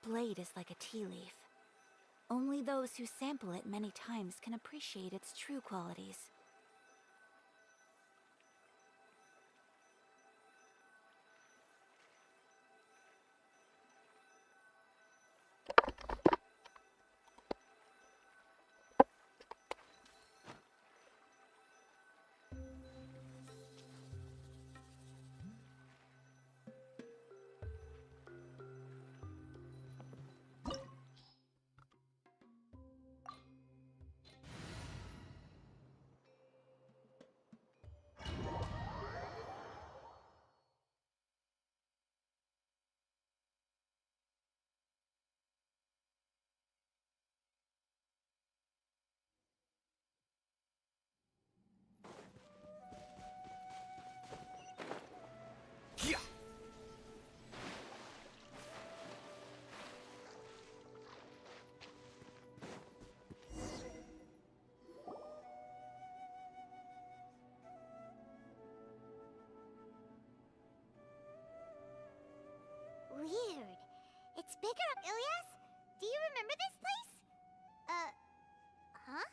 blade is like a tea leaf. Only those who sample it many times can appreciate its true qualities. Yeah. Weird. It's bigger. Ilyas, do you remember this place? Huh?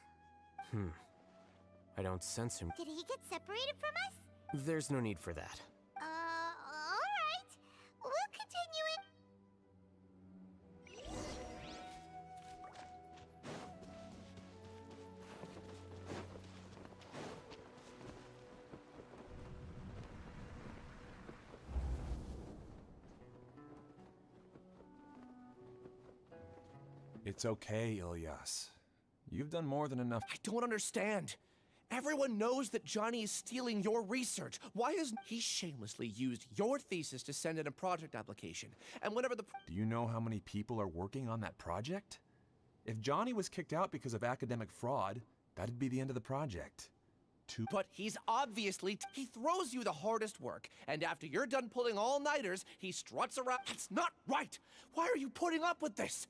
I don't sense him. Did he get separated from us? There's no need for that. Alright. We'll continue it. It's okay, Ilyas. You've done more than enough. I don't understand. Everyone knows that Johnny is stealing your research. Why isn't he shamelessly used your thesis to send in a project application? And whenever the... Do you know how many people are working on that project? If Johnny was kicked out because of academic fraud, that'd be the end of the project. But he's obviously... He throws you the hardest work, and after you're done pulling all-nighters, he struts around... That's not right! Why are you putting up with this?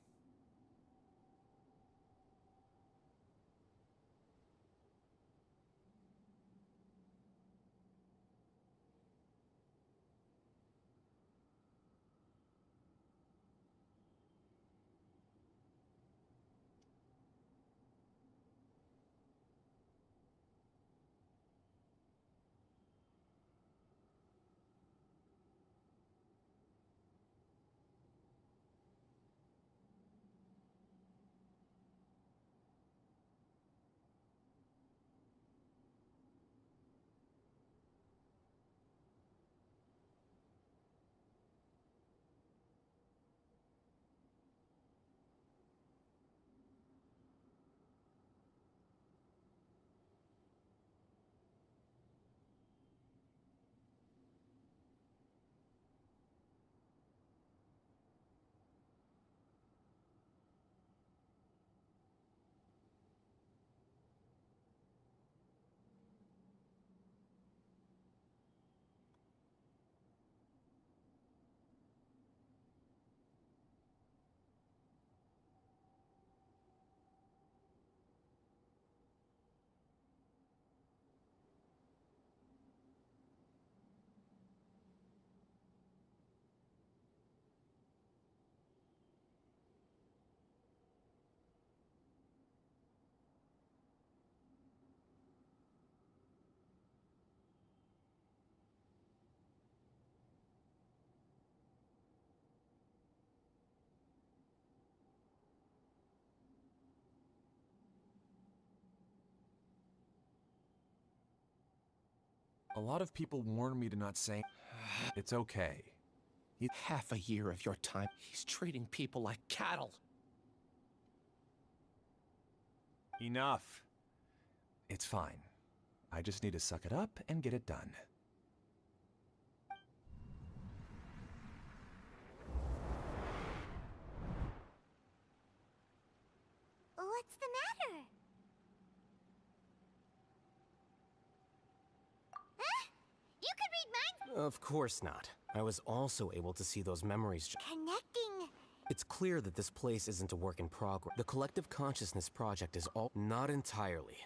A lot of people warn me to not say... It's okay. Half a year of your time, he's treating people like cattle. Enough. It's fine. I just need to suck it up and get it done. What's the matter? Huh? You could read minds. Of course not. I was also able to see those memories. Connecting. It's clear that this place isn't a work in progress. The Collective Consciousness Project is all... Not entirely.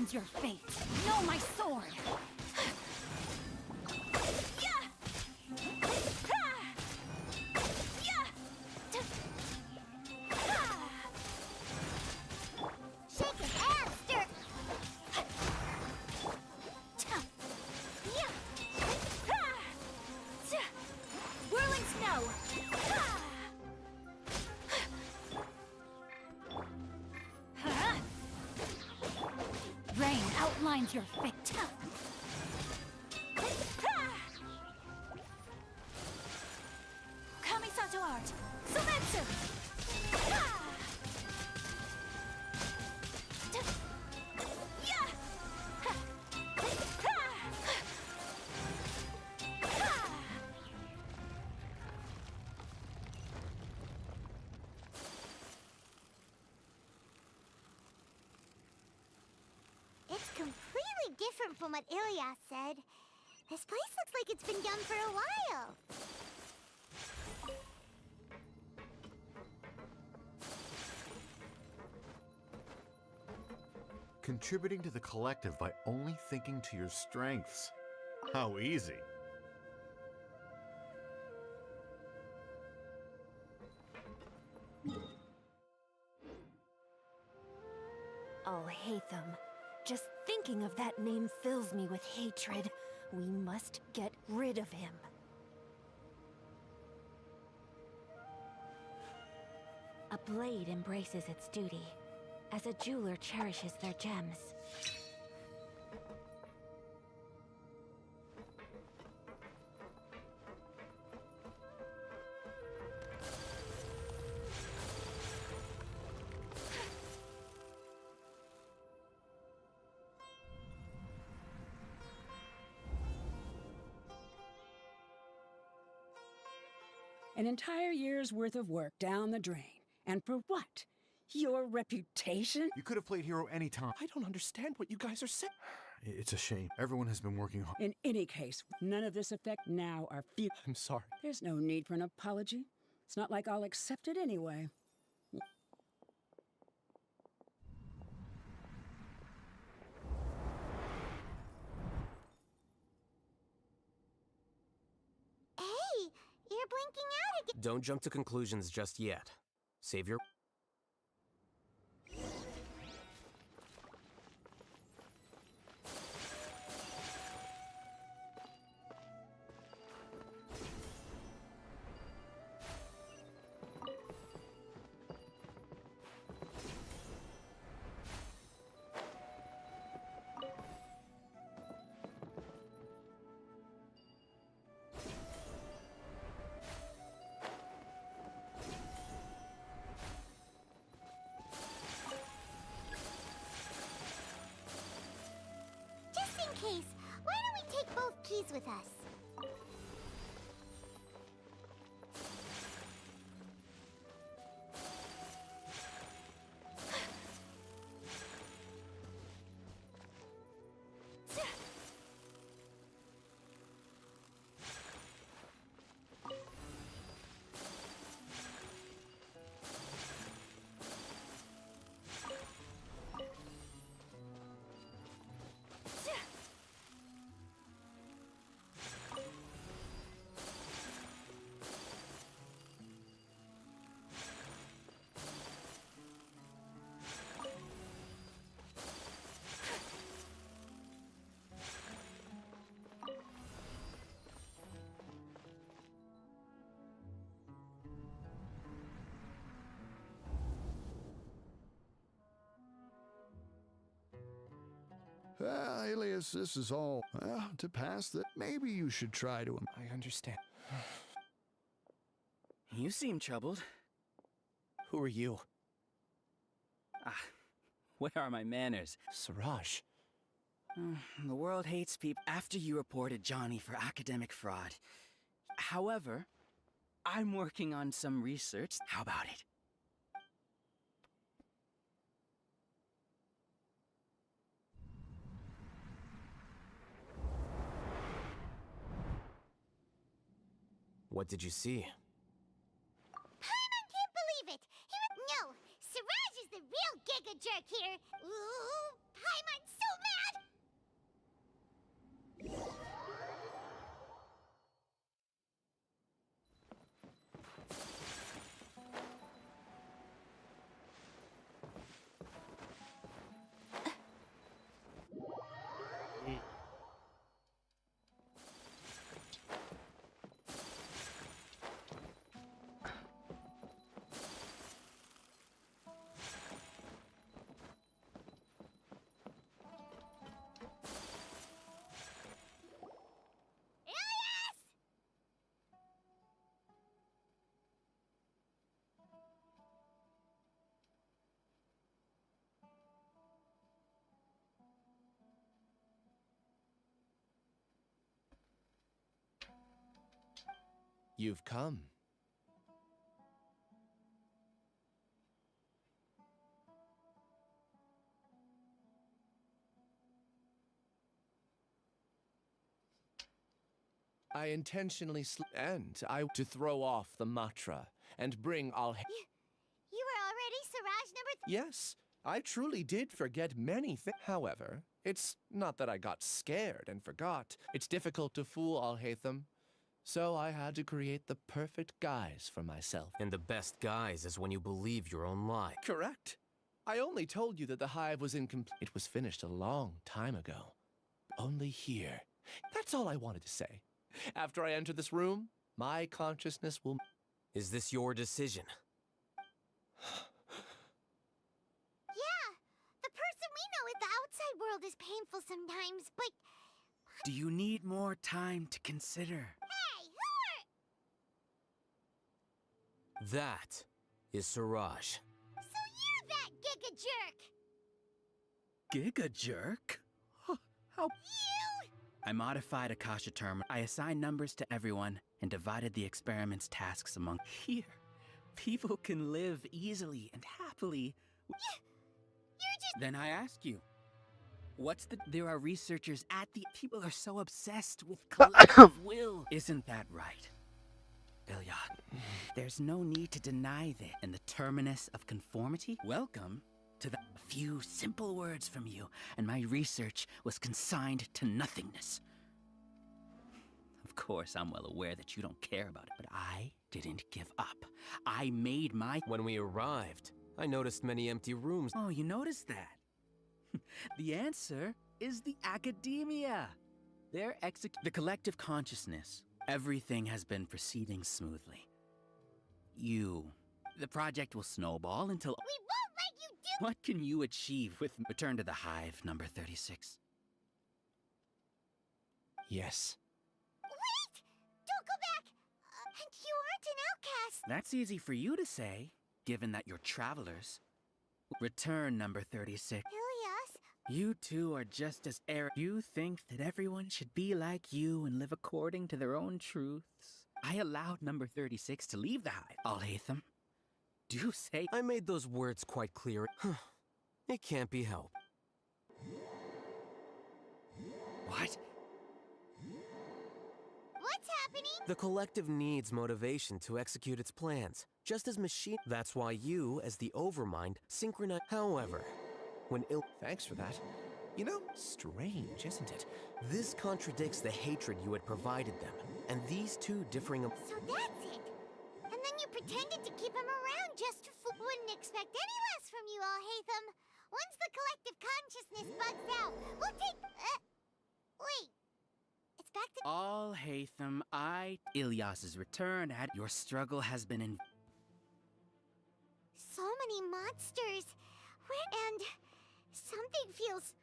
outlines your fate. Know my sword. Shake his ass, stir. Whirling snow. Rain outlines your fate. Kamisato art. Sumetsu. It's completely different from what Ilias said. This place looks like it's been done for a while. Contributing to the collective by only thinking to your strengths. How easy. Oh, Hatham. Just thinking of that name fills me with hatred. We must get rid of him. A blade embraces its duty, as a jeweler cherishes their gems. An entire year's worth of work down the drain. And for what? Your reputation? You could have played hero anytime. I don't understand what you guys are saying. It's a shame. Everyone has been working hard. In any case, none of this affect now our future. I'm sorry. There's no need for an apology. It's not like I'll accept it anyway. Hey, you're blinking out again. Don't jump to conclusions just yet. Save your... Just in case, why don't we take both keys with us? Well, Alias, this is all, to pass that maybe you should try to... I understand. You seem troubled. Who are you? Where are my manners? Siraj. The world hates people after you reported Johnny for academic fraud. However, I'm working on some research. How about it? What did you see? Paimon can't believe it! No, Siraj is the real giga jerk here! Ooh, Paimon's so You've come. I intentionally to throw off the mantra and bring all. You were already Siraj number Yes, I truly did forget many things. However, it's not that I got scared and forgot. It's difficult to fool Al-Haytham. So I had to create the perfect guise for myself. And the best guise is when you believe your own lie. Correct. I only told you that the hive was incomplete. It was finished a long time ago. Only here. That's all I wanted to say. After I enter this room, my consciousness will... Is this your decision? Yeah, the person we know in the outside world is painful sometimes, but... Do you need more time to consider? Hey, who are... That is Siraj. So you're that giga jerk! Giga jerk? Huh, how... You! I modified Akasha term. I assigned numbers to everyone and divided the experiment's tasks among... Here, people can live easily and happily. You're just... Then I ask you, what's the... There are researchers at the... People are so obsessed with collective will. Isn't that right? Ilya, there's no need to deny that. And the terminus of conformity? Welcome to the... A few simple words from you, and my research was consigned to nothingness. Of course, I'm well aware that you don't care about it, but I didn't give up. I made my... When we arrived, I noticed many empty rooms. Oh, you noticed that? The answer is the academia. They're the collective consciousness. Everything has been proceeding smoothly. The project will snowball until... We won't let you do... What can you achieve with... Return to the hive, number 36. Yes. Wait! Don't go back! And you aren't an outcast! That's easy for you to say, given that you're travelers. Return, number 36. Ilias? You two are just as arrogant. You think that everyone should be like you and live according to their own truths. I allowed number 36 to leave the hive. Al-Haytham, do say... I made those words quite clear. It can't be helped. What? What's happening? The collective needs motivation to execute its plans, just as machine... That's why you, as the Overmind, synchronize... However, when Thanks for that. You know, strange, isn't it? This contradicts the hatred you had provided them, and these two differing... So that's it! And then you pretended to keep him around just to fool. Wouldn't expect any less from you, Al-Haytham. Once the collective consciousness bugs out, we'll take... Wait. It's back to... Al-Haytham, Ilyas's return at... Your struggle has been in... So many monsters. And... something feels...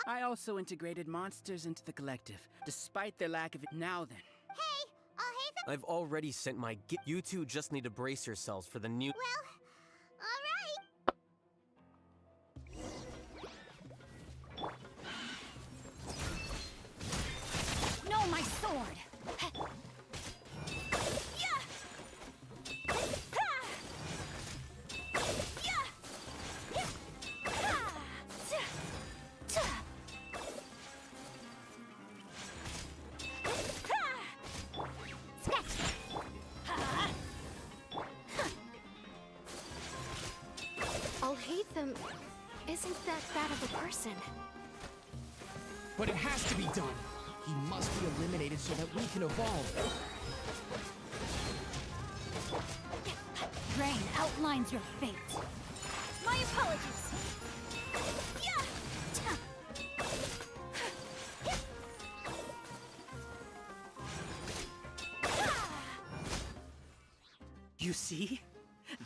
I also integrated monsters into the collective, despite their lack of it. Now then. Hey, Al-Haytham... I've already sent my You two just need to brace yourselves for the new... Well, all right. No, my sword! Al-Haytham isn't that of a person. But it has to be done. He must be eliminated so that we can evolve. Rain outlines your fate. My apologies. Yeah. You see?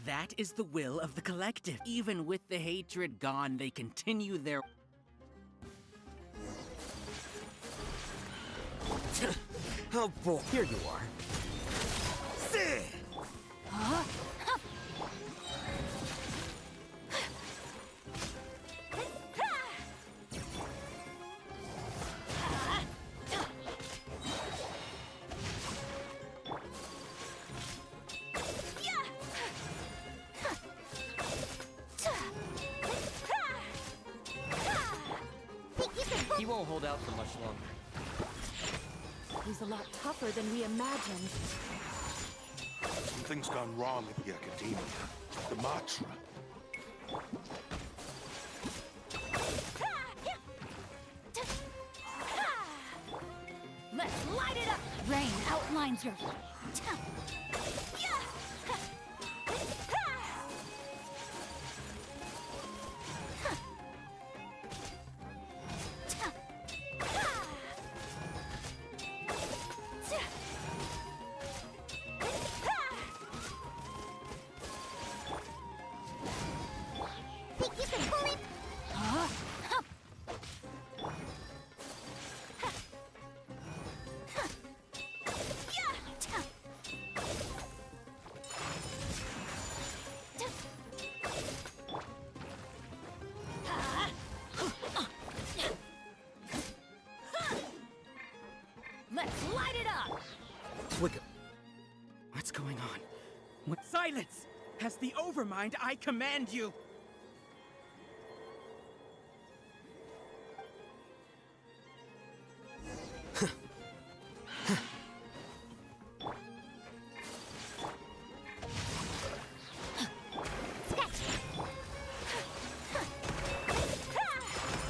That is the will of the collective. Even with the hatred gone, they continue their... Oh boy, here you are. He won't hold out for much longer. He's a lot tougher than we imagined. Something's gone wrong at the Academia. The mantra. Let's light it up! Rain outlines your... Let's light it up! What's going on? What? Silence! As the Overmind, I command you!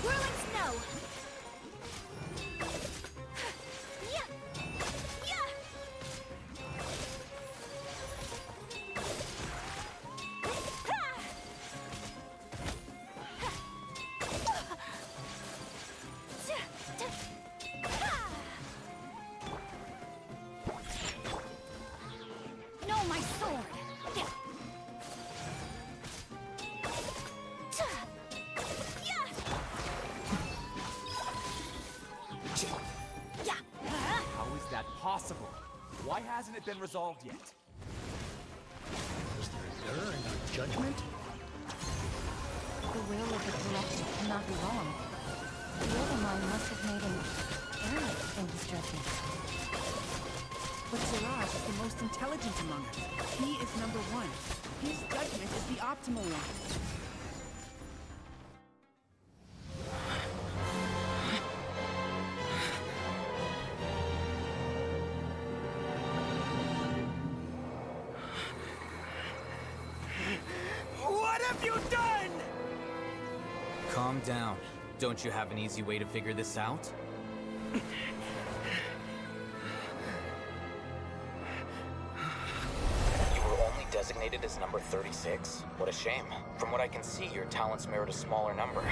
Whirling snow! No, my sword! How is that possible? Why hasn't it been resolved yet? Is there an error in our judgment? The will of the collective cannot be wrong. The Overmind must have made an error in his judgment. But Siraj is the most intelligent among us. He is number one. His judgment is the optimal one. What have you done? Calm down. Don't you have an easy way to figure this out? You were only designated as number 36? What a shame. From what I can see, your talents merit a smaller number.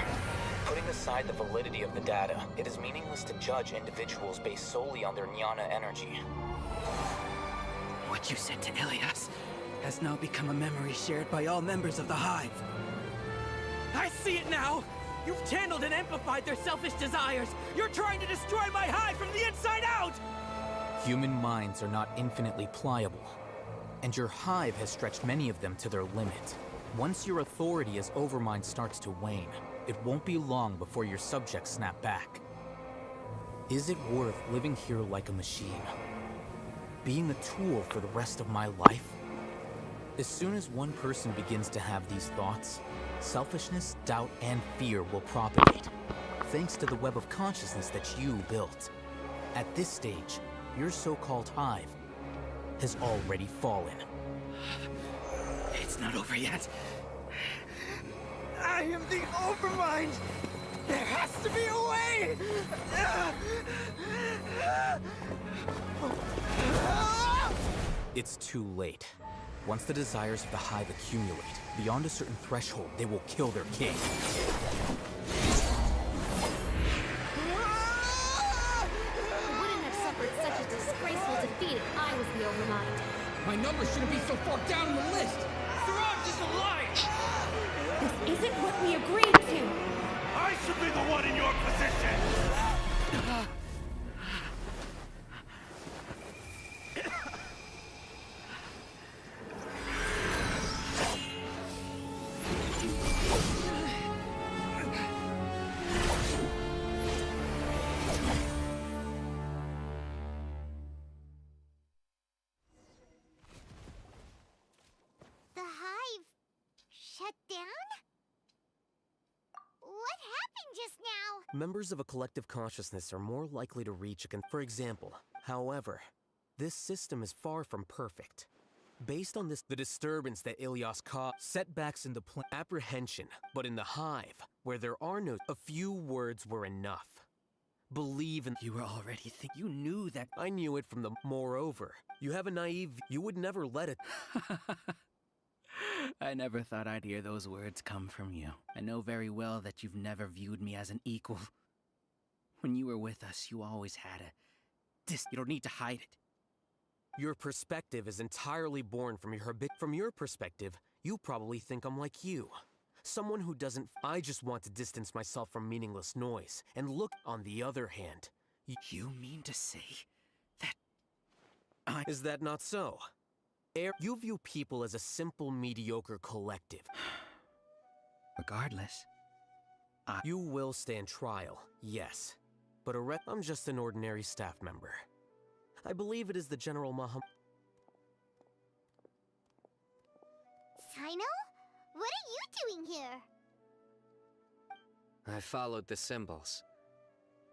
Putting aside the validity of the data, it is meaningless to judge individuals based solely on their jnana energy. What you said to Ilias has now become a memory shared by all members of the Hive. I see it now! You've channeled and amplified their selfish desires! You're trying to destroy my Hive from the inside out! Human minds are not infinitely pliable, and your Hive has stretched many of them to their limit. Once your authority as Overmind starts to wane, it won't be long before your subjects snap back. Is it worth living here like a machine? Being a tool for the rest of my life? As soon as one person begins to have these thoughts, selfishness, doubt, and fear will propagate, thanks to the web of consciousness that you built. At this stage, your so-called Hive has already fallen. It's not over yet. I am the Overmind! There has to be a way! It's too late. Once the desires of the Hive accumulate, beyond a certain threshold, they will kill their king. I wouldn't have suffered such a disgraceful defeat if I was the Overmind. My number shouldn't be so far down on the list! Siraj is alive! This isn't what we agreed to! I should be the one in your position! The hive shut down? What happened just now? Members of a collective consciousness are more likely to reach a for example. However, this system is far from perfect. Based on this, the disturbance that Ilyas caused, setbacks in the apprehension, but in the hive, where there are no, a few words were enough. Believe in. You were already you knew that. I knew it from the. Moreover, you have a naive. You would never let it. I never thought I'd hear those words come from you. I know very well that you've never viewed me as an equal. When you were with us, you always had a. You don't need to hide it. Your perspective is entirely born from your From your perspective, you probably think I'm like you. Someone who doesn't. I just want to distance myself from meaningless noise. And look, on the other hand. You mean to say that Is that not so? You view people as a simple, mediocre collective. Regardless, You will stand trial, yes. But I'm just an ordinary staff member. I believe it is the General Sino? What are you doing here? I followed the symbols.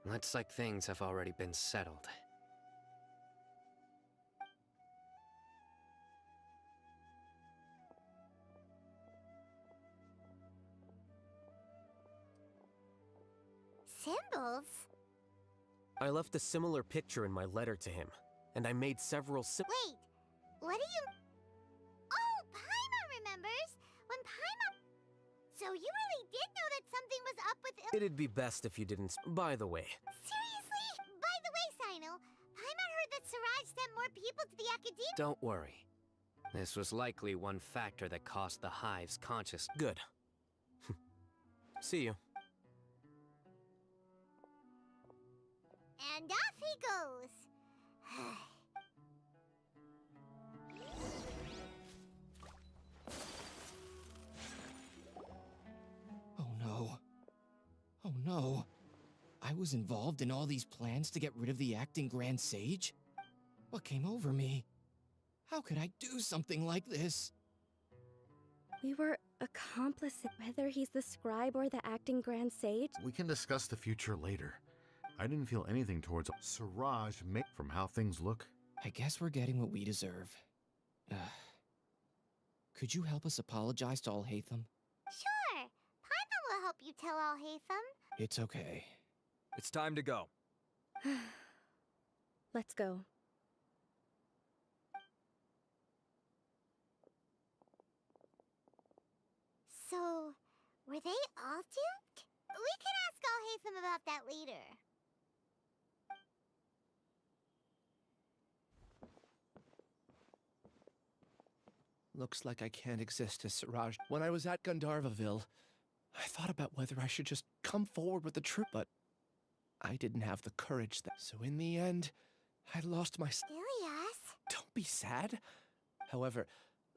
Looks like things have already been settled. Symbols? I left a similar picture in my letter to him, and I made several Wait, what do you... Oh, Paimon remembers! When Paimon... So you really did know that something was up with It'd be best if you didn't. By the way. Seriously? By the way, Sino, Paimon heard that Siraj sent more people to the Academia. Don't worry. This was likely one factor that caused the Hive's conscious. Good. See you. And off he goes. Oh no. Oh no. I was involved in all these plans to get rid of the acting Grand Sage? What came over me? How could I do something like this? We were accomplices, whether he's the scribe or the acting Grand Sage. We can discuss the future later. I didn't feel anything towards Siraj from how things look. I guess we're getting what we deserve. Could you help us apologize to Alhaitham? Sure. Paimon will help you tell Alhaitham. It's okay. It's time to go. Let's go. So, were they all duped? We can ask Alhaitham about that later. Looks like I can't exist as Siraj. When I was at Gandharvaville, I thought about whether I should just come forward with the truth, but I didn't have the courage. So in the end, I lost my... Ilyas? Don't be sad. However,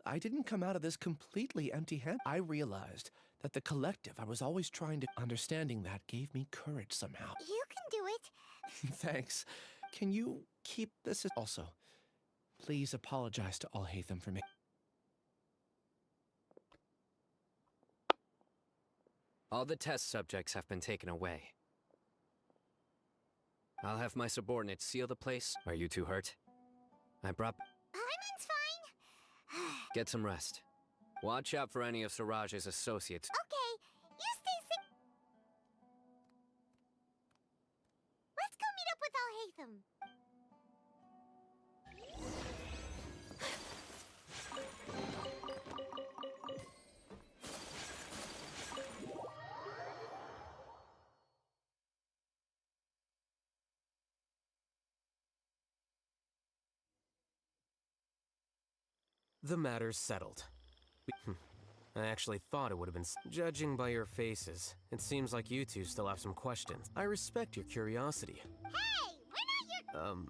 I didn't come out of this completely empty-handed. I realized that the collective I was always trying to... Understanding that gave me courage somehow. You can do it. Thanks. Can you keep this... Also, please apologize to Alhaitham for me. All the test subjects have been taken away. I'll have my subordinates seal the place. Are you too hurt? I brought... Paimon's fine. Get some rest. Watch out for any of Siraj's associates. Okay, you stay safe. Let's go meet up with Alhaitham. The matter's settled. I actually thought it would have been judging by your faces. It seems like you two still have some questions. I respect your curiosity. Hey, we're not your...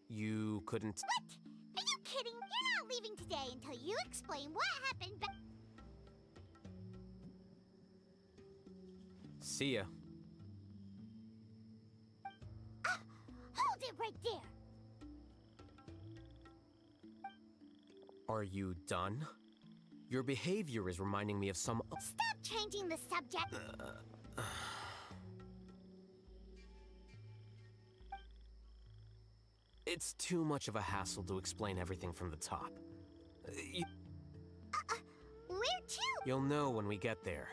You couldn't... What? Are you kidding? You're not leaving today until you explain what happened back... See ya. Hold it right there! Are you done? Your behavior is reminding me of some... Stop changing the subject! It's too much of a hassle to explain everything from the top. Where to? You'll know when we get there.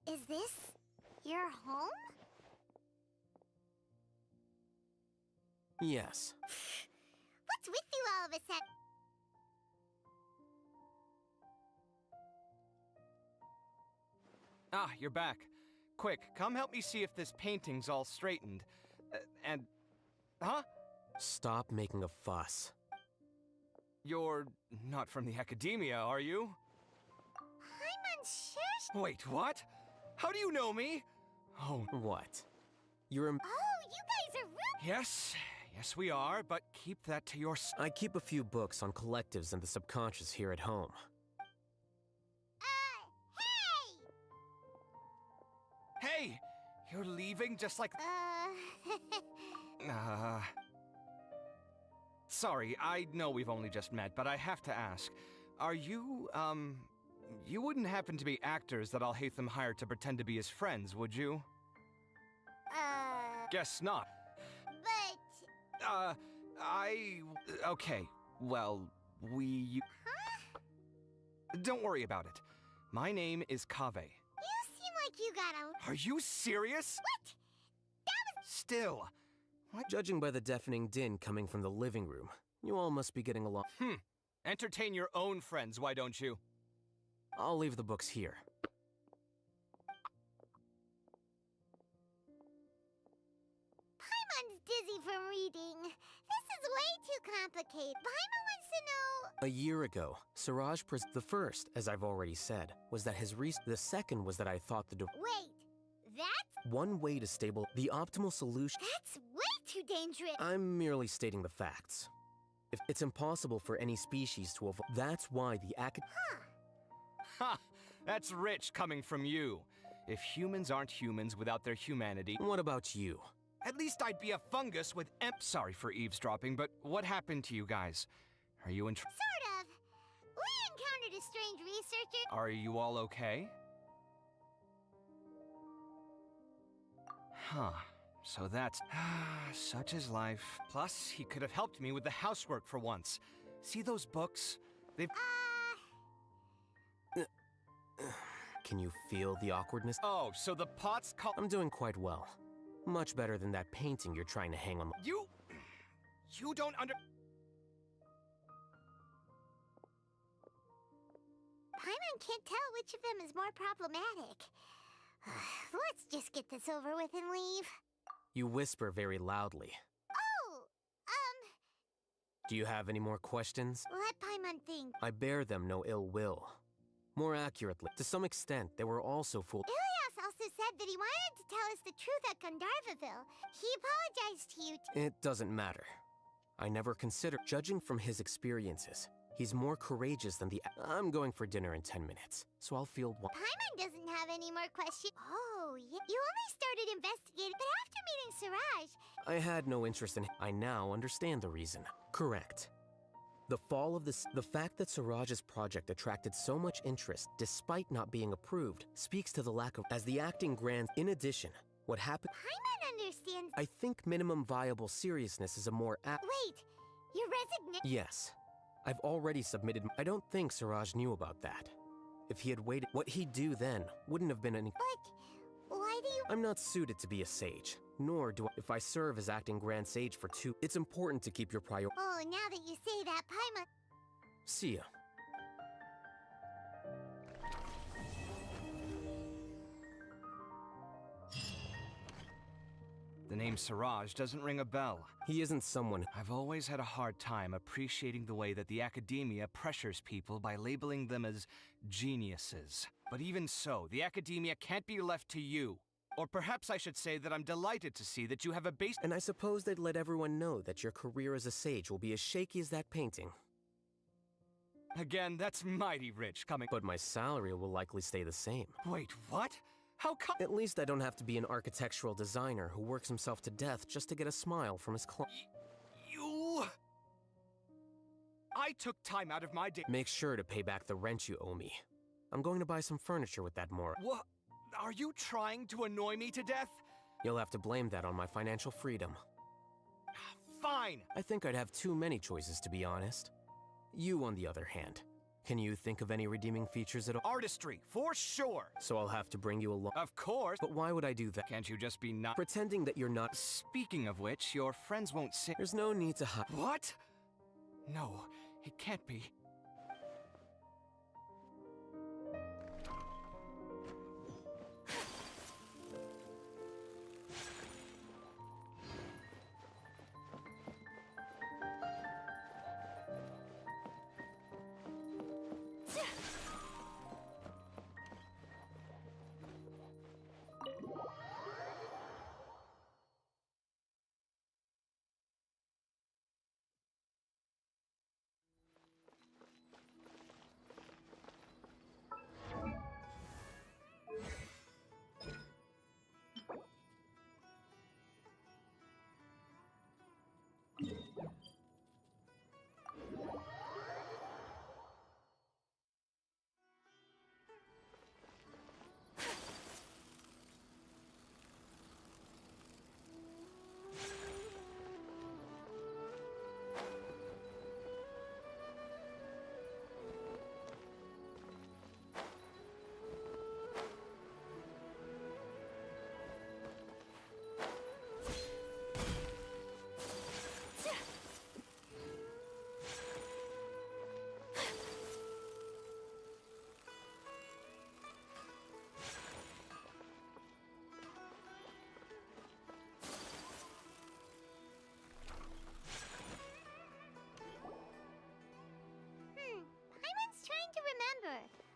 Is this your home? Yes. What's with you all of a sudden? Ah, you're back. Quick, come help me see if this painting's all straightened. Huh? Stop making a fuss. You're not from the academia, are you? I'm unsure. Wait, what? How do you know me? Oh. What? You're Oh, you guys are rude. Yes we are, but keep that to yourself. I keep a few books on collectives and the subconscious here at home. Hey! You're leaving just like... Sorry, I know we've only just met, but I have to ask. Are you, you wouldn't happen to be actors that Alhaitham hired to pretend to be his friends, would you? Guess not. But... Okay, well, Don't worry about it. My name is Kaveh. You seem like you got a... Are you serious? What? That was... Still. What? Judging by the deafening din coming from the living room, you all must be getting along. Entertain your own friends, why don't you? I'll leave the books here. Paimon's dizzy from reading. This is way too complicated. Paimon wants to know... A year ago, Siraj the first, as I've already said, was that the second was that I thought the Wait, that's... One way to stable the optimal solution... That's way too dangerous! I'm merely stating the facts. If it's impossible for any species to evolve, that's why the Ha! That's rich coming from you. If humans aren't humans without their humanity... What about you? At least I'd be a fungus with Sorry for eavesdropping, but what happened to you guys? Are you in Sort of. We encountered a strange researcher... Are you all okay? Huh. So that's... such is life. Plus, he could have helped me with the housework for once. See those books? They've... Can you feel the awkwardness? Oh, so the pot's called... I'm doing quite well. Much better than that painting you're trying to hang on... You don't under... Paimon can't tell which of them is more problematic. Let's just get this over with and leave. You whisper very loudly. Oh, Do you have any more questions? let Paimon think. I bear them no ill will. More accurately, to some extent, they were also fooled. Ilias also said that he wanted to tell us the truth at Gandharvaville. He apologized to you It doesn't matter. I never considered, judging from his experiences, He's more courageous than the. I'm going for dinner in 10 minutes, so I'll field one. Paimon doesn't have any more questions. Oh, yeah. You only started investigating, but after meeting Siraj... I had no interest in. I now understand the reason. Correct. The fall of the fact that Siraj's project attracted so much interest, despite not being approved, speaks to the lack of. As the acting grand. In addition, what happened. Paimon understands. I think minimum viable seriousness is a more. Wait, your resignation. Yes. I've already submitted. I don't think Siraj knew about that. If he had waited, what he'd do then wouldn't have been any. But why do you? I'm not suited to be a sage, nor do I. If I serve as acting Grand Sage for 2, it's important to keep your priority. Oh, now that you say that, Paimon. See ya. The name Siraj doesn't ring a bell. He isn't someone. I've always had a hard time appreciating the way that the academia pressures people by labeling them as geniuses. But even so, the academia can't be left to you. Or perhaps I should say that I'm delighted to see that you have a base. And I suppose they'd let everyone know that your career as a sage will be as shaky as that painting. Again, that's mighty rich coming. But my salary will likely stay the same. Wait, what? How come? At least I don't have to be an architectural designer who works himself to death just to get a smile from his client. You... I took time out of my day. Make sure to pay back the rent you owe me. I'm going to buy some furniture with that more. What? Are you trying to annoy me to death? You'll have to blame that on my financial freedom. Fine! I think I'd have too many choices, to be honest. You, on the other hand. Can you think of any redeeming features at all? Artistry, for sure! So I'll have to bring you along. Of course! But why would I do that? Can't you just be not- Pretending that you're not- Speaking of which, your friends won't say- There's no need to hide- What? No, it can't be.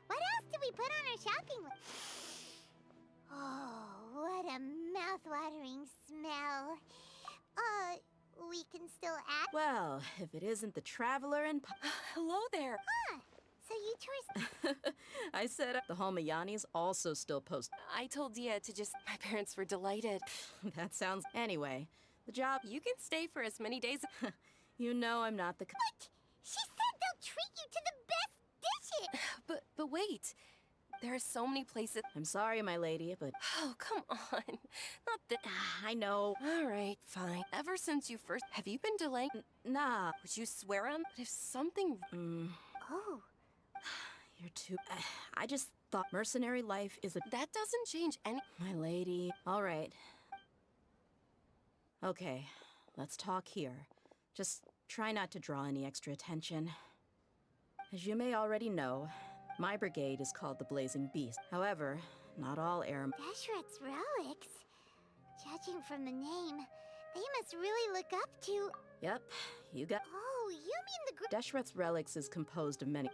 What else did we put on our shopping list? Oh, what a mouth-watering smell. We can still act? Well, if it isn't the traveler and... Hello there. Ah, so you tourists... I said the Homayanis also still post... I told Dia to just... My parents were delighted. That sounds... Anyway, the job... You can stay for as many days... You know I'm not the... What? She said they'll treat you to the best dishes! But wait. There are so many places... I'm sorry, my lady, but... Oh, come on. Not that... I know. All right, fine. Ever since you first... Have you been delaying? Nah. Would you swear on? But if something... Oh. You're too... I just thought mercenary life is a... That doesn't change any... My lady. All right. Okay, let's talk here. Just try not to draw any extra attention. As you may already know, my brigade is called the Blazing Beast. However, not all air... Deshret's relics? Judging from the name, they must really look up to... Yep, you got... Oh, you mean the... Deshret's relics is composed of many...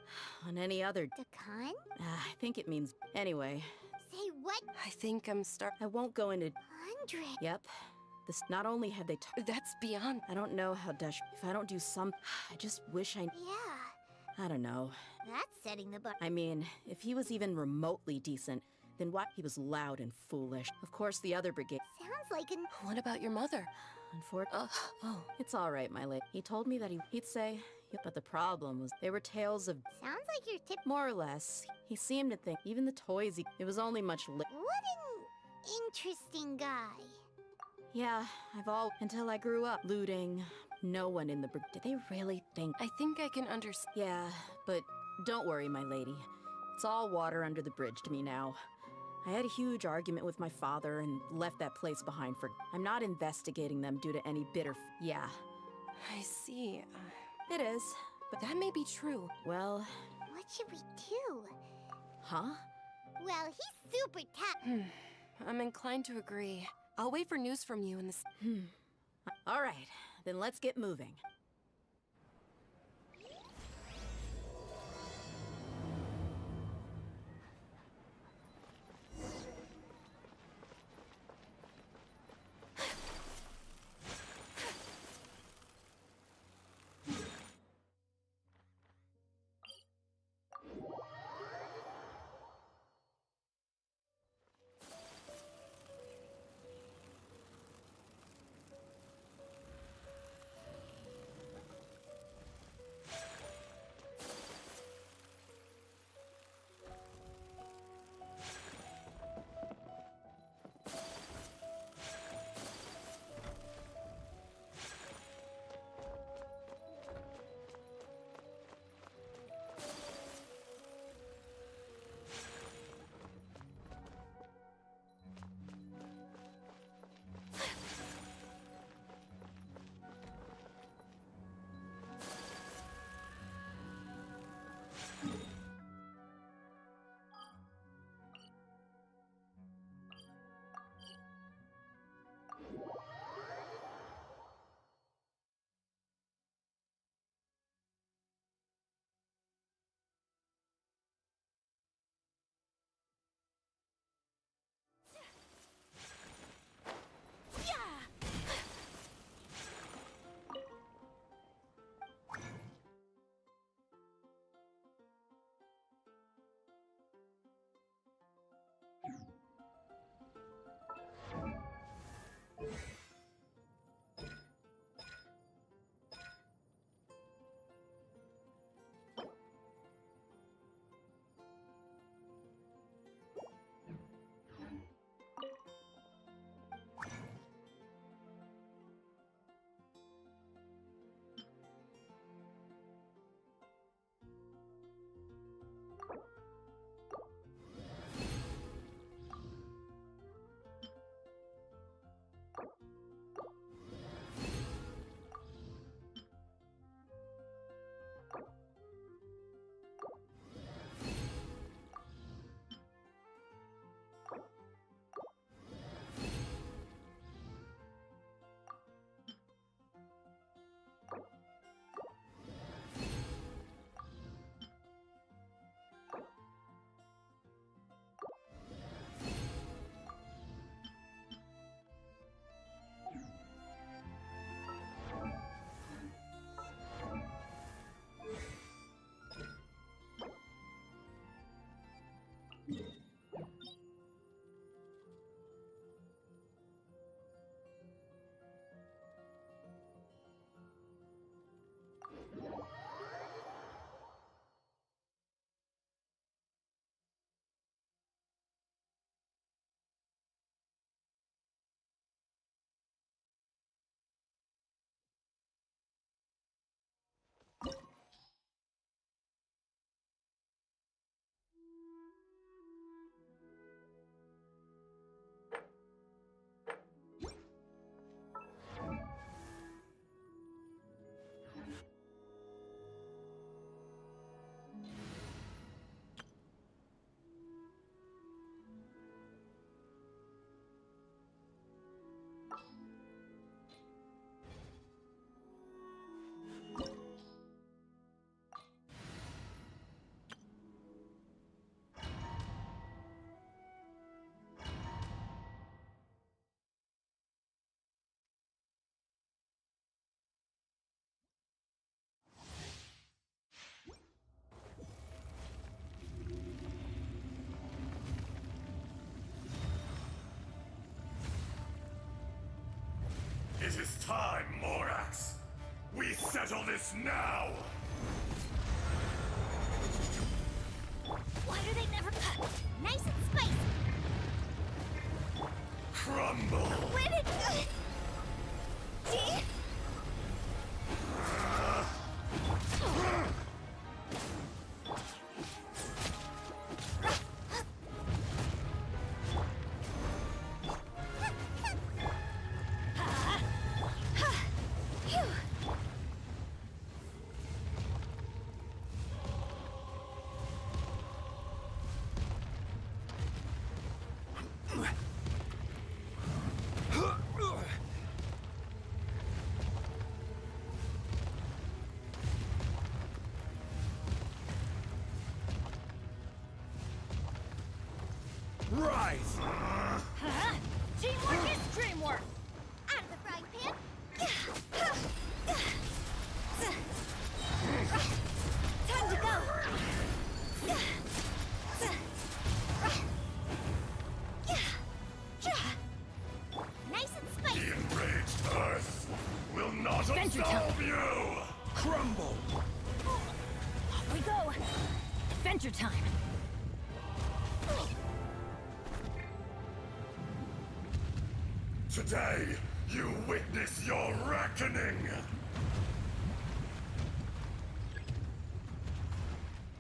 On any other... Dakan? I think it means... Anyway... Say what? I think I'm I won't go into... 100? Yep. This... Not only have they... That's beyond... I don't know how If I don't do some... I just wish I... Yeah. I don't know. That's setting the bar. I mean, if he was even remotely decent, then what? He was loud and foolish. Of course, the other brigade. Sounds like an. What about your mother? Unfortunately. It's all right, my lady. He told me that he'd say. But the problem was, they were tales of. Sounds like your tip. More or less. He seemed to think even the toys. It was only much. What an interesting guy. Yeah, I've all until I grew up looting. No one in the did they really think? I think I can understand. Yeah, but don't worry, my lady. It's all water under the bridge to me now. I had a huge argument with my father and left that place behind for. I'm not investigating them due to any bitter. Yeah. I see. It is, but that may be true. Well. What should we do? Huh? Well, he's super tough. I'm inclined to agree. I'll wait for news from you in this. All right, then let's get moving. We settle this now! Why do they never... Nice and spicy! Crumble! Where did... See? Rise! Teamwork is dreamwork! Out of the frying pan! Time to go! Nice and spicy! The enraged Earth will not Adventure absolve time. you! Crumble! Off we go. Adventure time. Today, you witness your reckoning!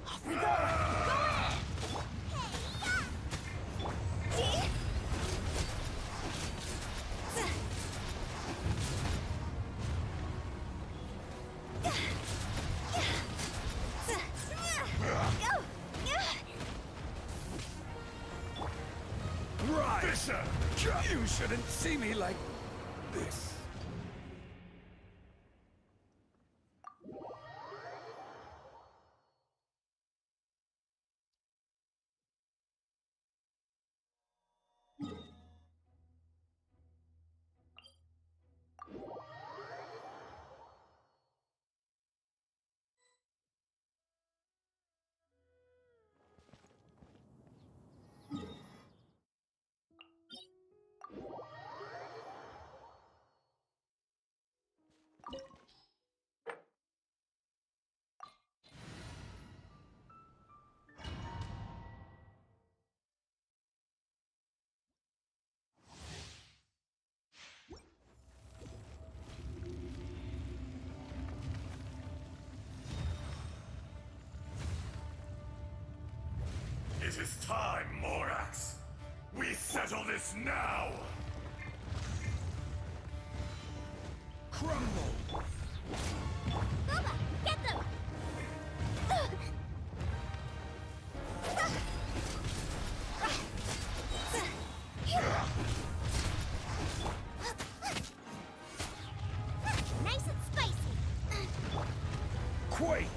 Off we go. Go ahead. Right! Fisher! You shouldn't see me like this. It is time, Morax! We settle this now! Crumble! Bubba, get them! Nice and spicy! Quake!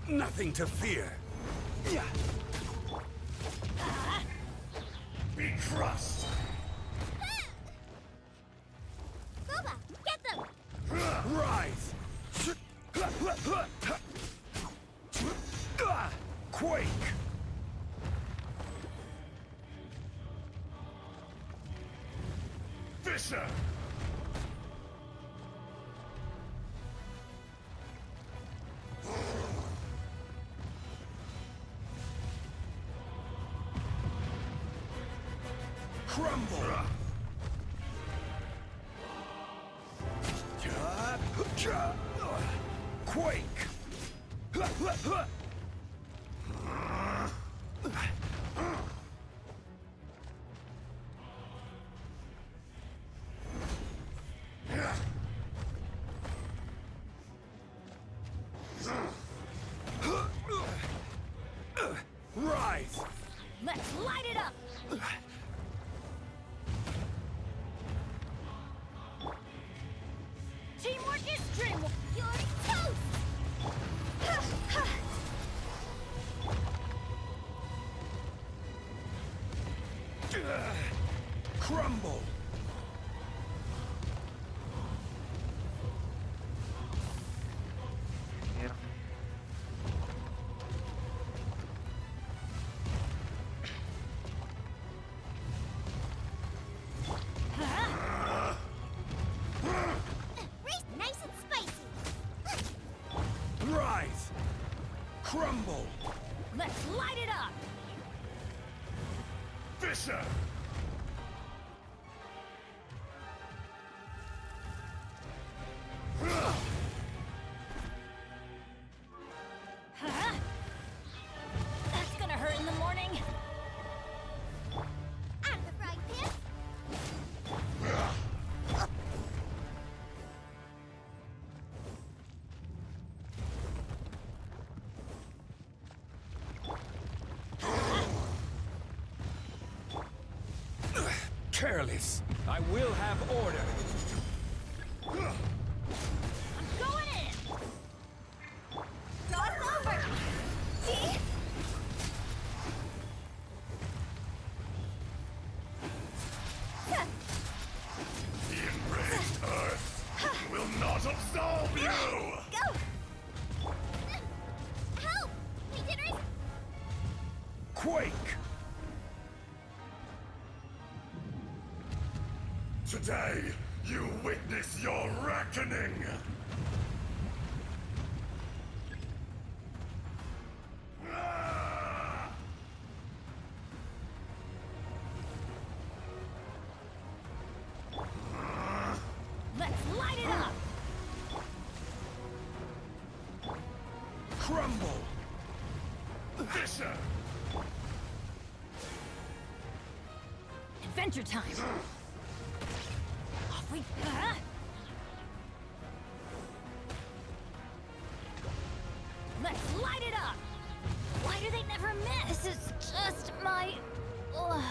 Nothing to fear. Be crushed! Bubba, get them! Rise! Quake! Fisher! Crumble! Quake! Rise! Let's light it up. Teamwork is dreamwork. You're toast! Crumble! Rise! Crumble! Let's light it up! Fisher! Huh? That's gonna hurt in the morning. Out of the frying pan! Careless! I will have order! I'm going in! Throw us over! See? The enraged Earth will not absolve you! Go! Help! Legionnaires! Quake! Today, you witness your reckoning! Ah! Let's light it up! Crumble! Fisher! Adventure time! Off we... Huh? Let's light it up! Why do they never miss? This is just my... Ugh.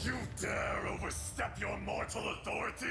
You dare overstep your mortal authority?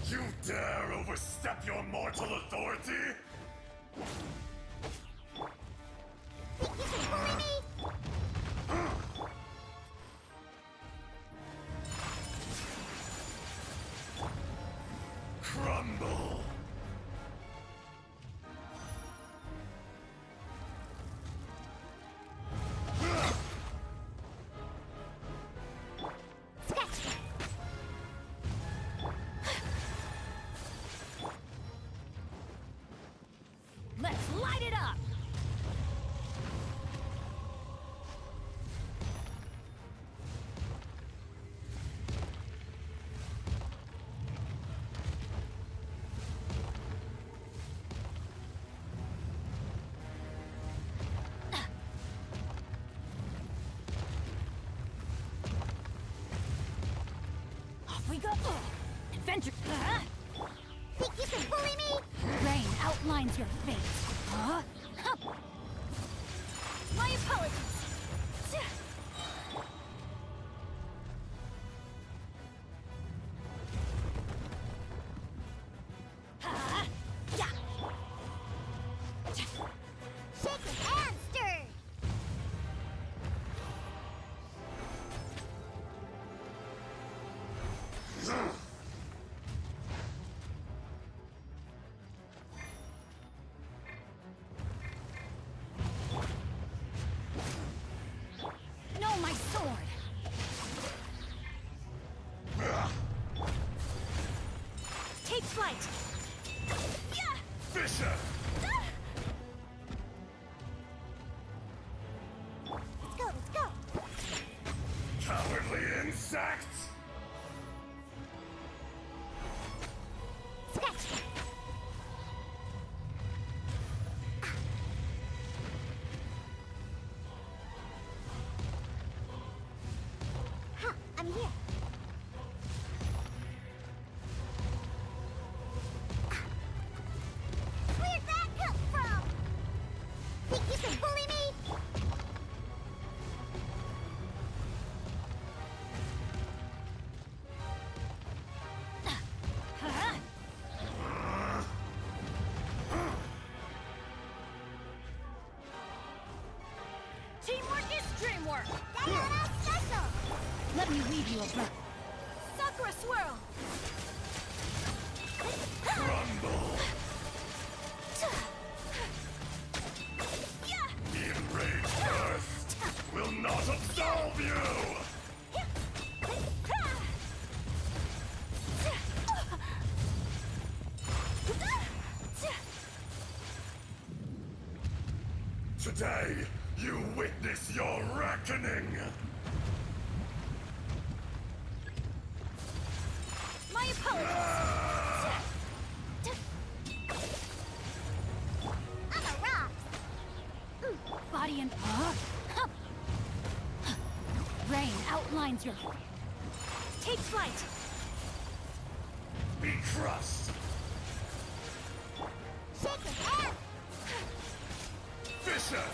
You dare overstep your mortal authority? Think you can bully me? Crumble! Scratch that! Let's light it up! Off we go! Adventure... Huh? Think you can bully me? Rain outlines your fate. Huh? Huh. My apologies. Huh? Yeah. Shaken and stirred! I'm here. Where'd that come from? Think you can bully me? Teamwork is dreamwork! Diana special! Let me weave you a breath. Sakura swirl! Crumble! The enraged earth will not absolve you! Today, you witness your reckoning! My apologies! I'm a rock! Body and... Rain outlines your... Take flight! Be crushed! Shake his ass! Fisher!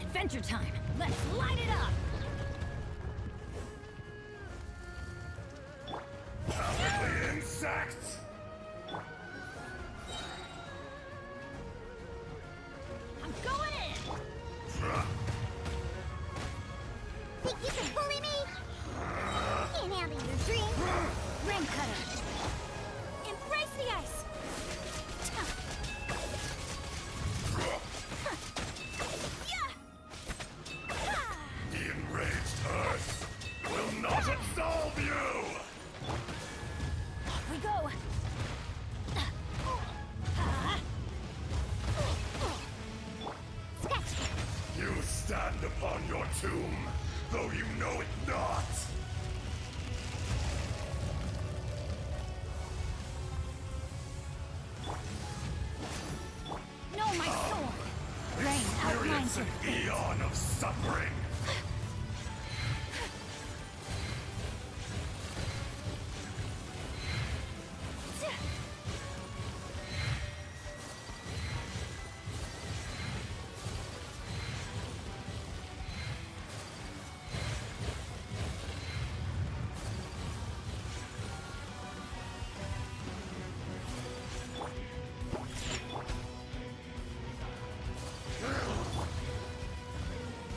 Adventure time! Let's light it up! Cowardly insects! I'm going in! Think you can bully me? Can't handle your dreams. Rain cutter! Embrace the ice! The enraged earth will not absolve you! Off we go! Scratch! You stand upon your tomb, though you know it not! No, my soul! Rain outlines Experience an eon of suffering!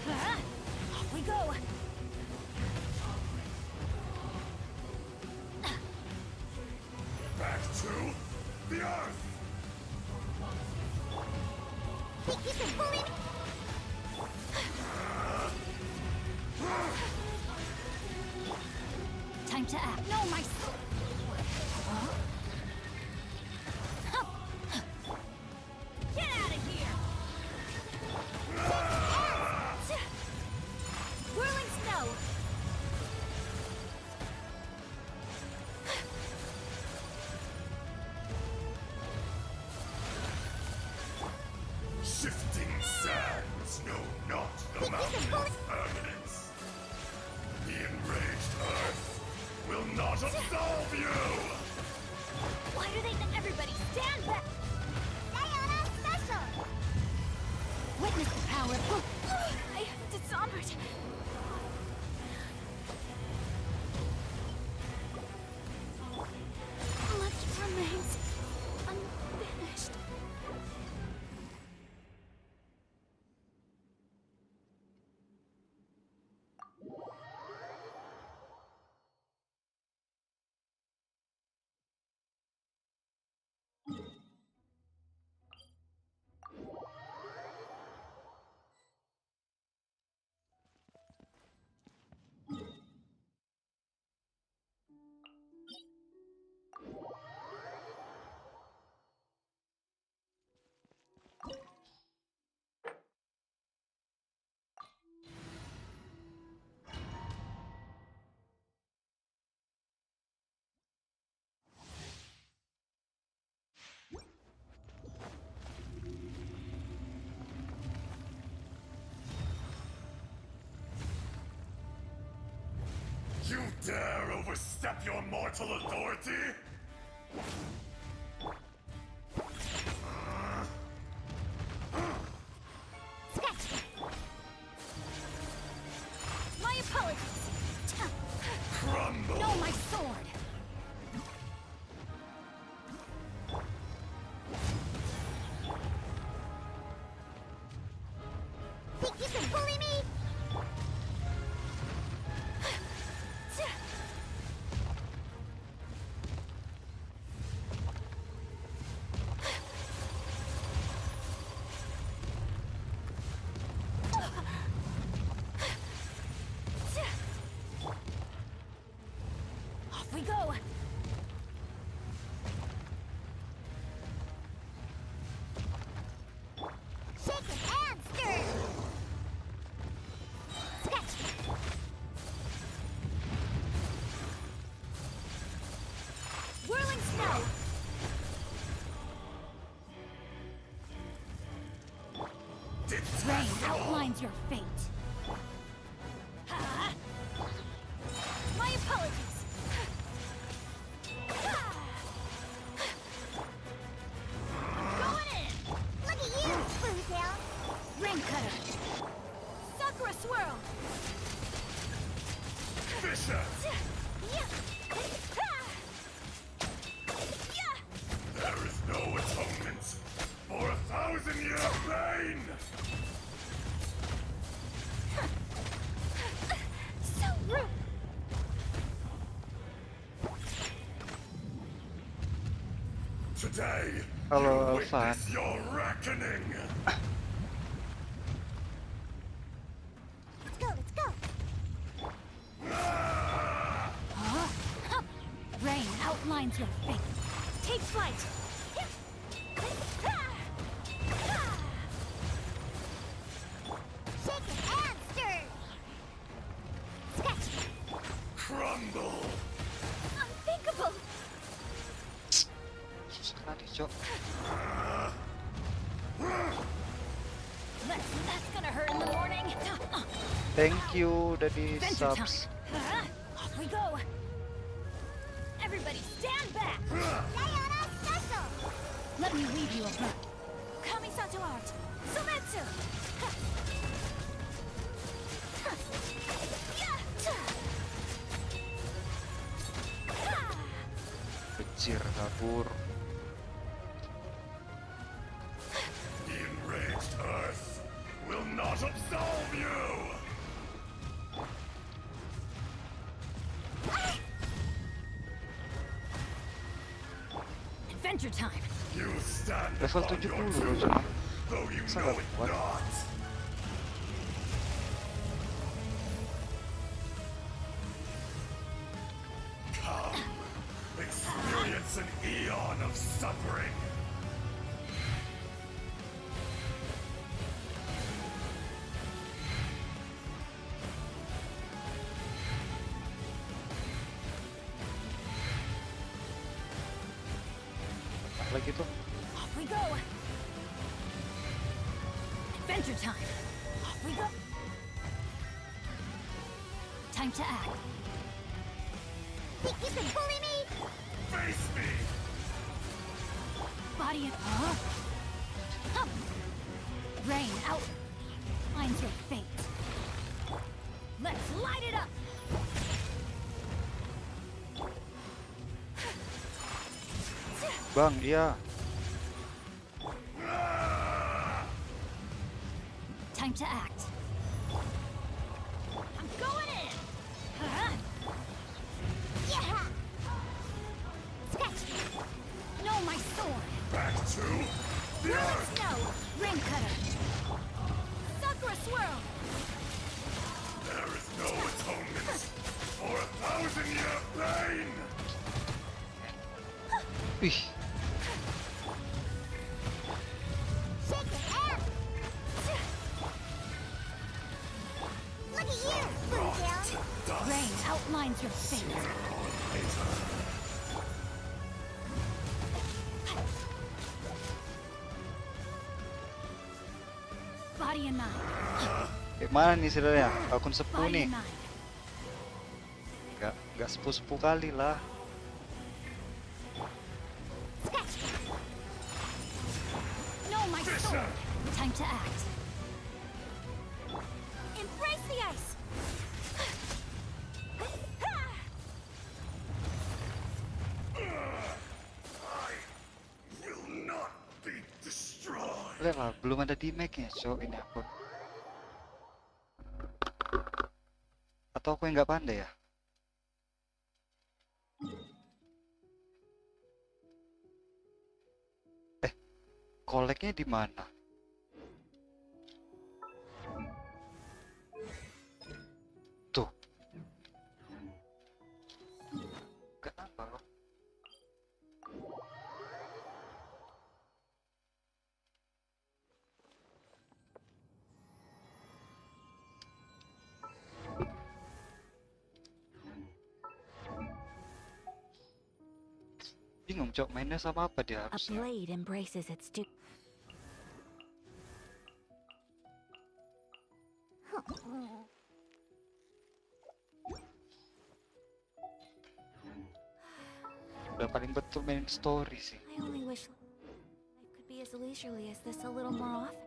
Off we go! Back to the earth! Think you can bully me? Time to act. No, my soul! Get out of here! Whirling snow! Shifting sands know not the mountain of permanence. The enraged earth will not absolve you! Why do they think everybody stand back? Diana special! Witness the power of... I have dishonored. Much remains unfinished. usurp your mortal authority? My apologies. Crumble. No, my sword. Think you can bully me? Off we go. Shaken and stirred. Sketch. Whirling snow. Rain outlines your fate. Ha! My apologies. Going in. Look at you, Spoontail. Rain cutter. Sakura swirl. Fisher. There is no atonement for 1,000-year pain! So rude. Today, Halo, you Alpha. witness your reckoning! Let's go, let's go. Huh? Rain outlines your fate. Take flight. Shaken and stirred. Sketch. Crumble! Unthinkable. Susah kali, Cok. That's gonna hurt in the morning. Thank you udah di Adventure subs. time. Off we go. Everybody stand back. Sayonara special. Let me weave you a bow. Kamisato art. Sometsu. Becir kabur. The enraged Earth will not absolve you! Adventure time. You stand Level upon your 70 truth, loh, though you Sangat know it kuat. not. Come, experience an eon of suffering. Lagi tuh. Off we go. Adventure time. Off we go. Time to act. Think you can bully me? Face me! Body and Hup. Rain out. Finds your fate. Let's light it up. Bang, iya. Time to act. I'm going in. Yeah. Sketch. No, my sword. Back to the Whirling earth! snow. Rain cutter. Sakura swirl. There is no atonement for 1,000-year pain! Wih, Shaken and. Look at you, Spoontail. Rain outlines your fate. Body and mind. gimana nih sebenarnya? Akun 10 Body nih. and mind. Enggak. Nggak 10 kali lah. No, my sword! Time to act. Embrace the ice! Will not be destroyed. Udah lah, belum ada damage-nya, so ini aku. Atau aku yang nggak pandai ya? Koleknya di mana? Tuh. Kenapa lo? Bingung, Cok, mainnya sama apa dia A harusnya? blade embraces its due. Udah paling betul main story sih. I only wish life could be as leisurely as this a little more often.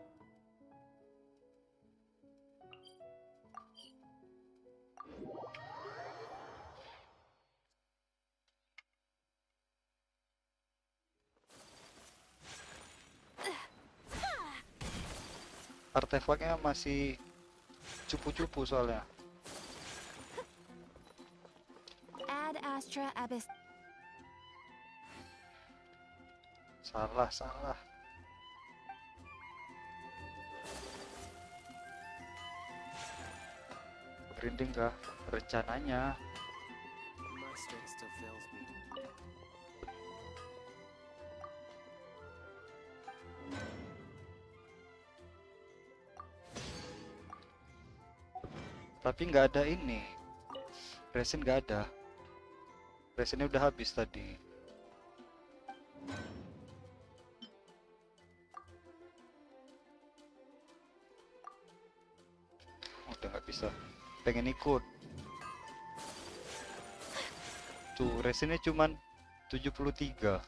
Artefaknya masih cupu-cupu soalnya. Ad Astra Abyss. Salah. Grinding kah? Rencananya. My strength still fails me. Tapi nggak ada ini. Resin nggak ada. Resinnya udah habis tadi. Udah nggak bisa. Pengen ikut. Tuh, resinnya cuman 73.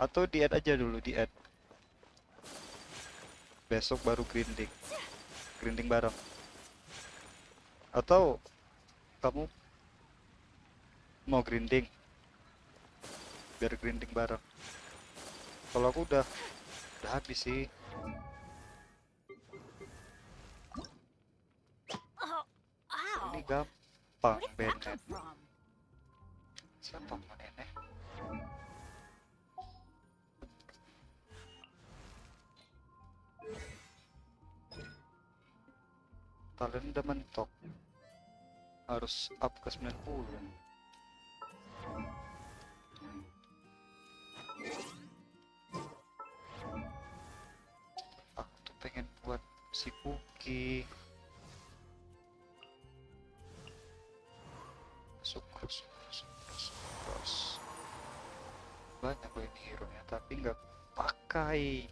Atau di-add aja dulu, di-add. Besok baru grinding. Grinding bareng. Atau kamu mau grinding biar grinding bareng. Kalau aku udah habis sih. Ini gampang benet. Siapa mau nenek? Talent udah mentok. Harus up ke 90. Aku tuh pengen buat si Puki. Sukros. Banyak gue ini hero nya tapi nggak pakai.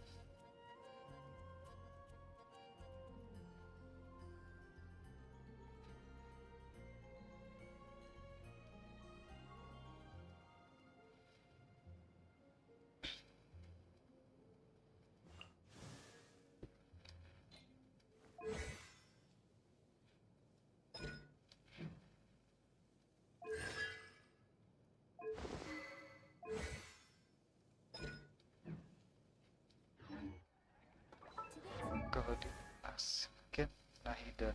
Kalau diasingkan Nahida.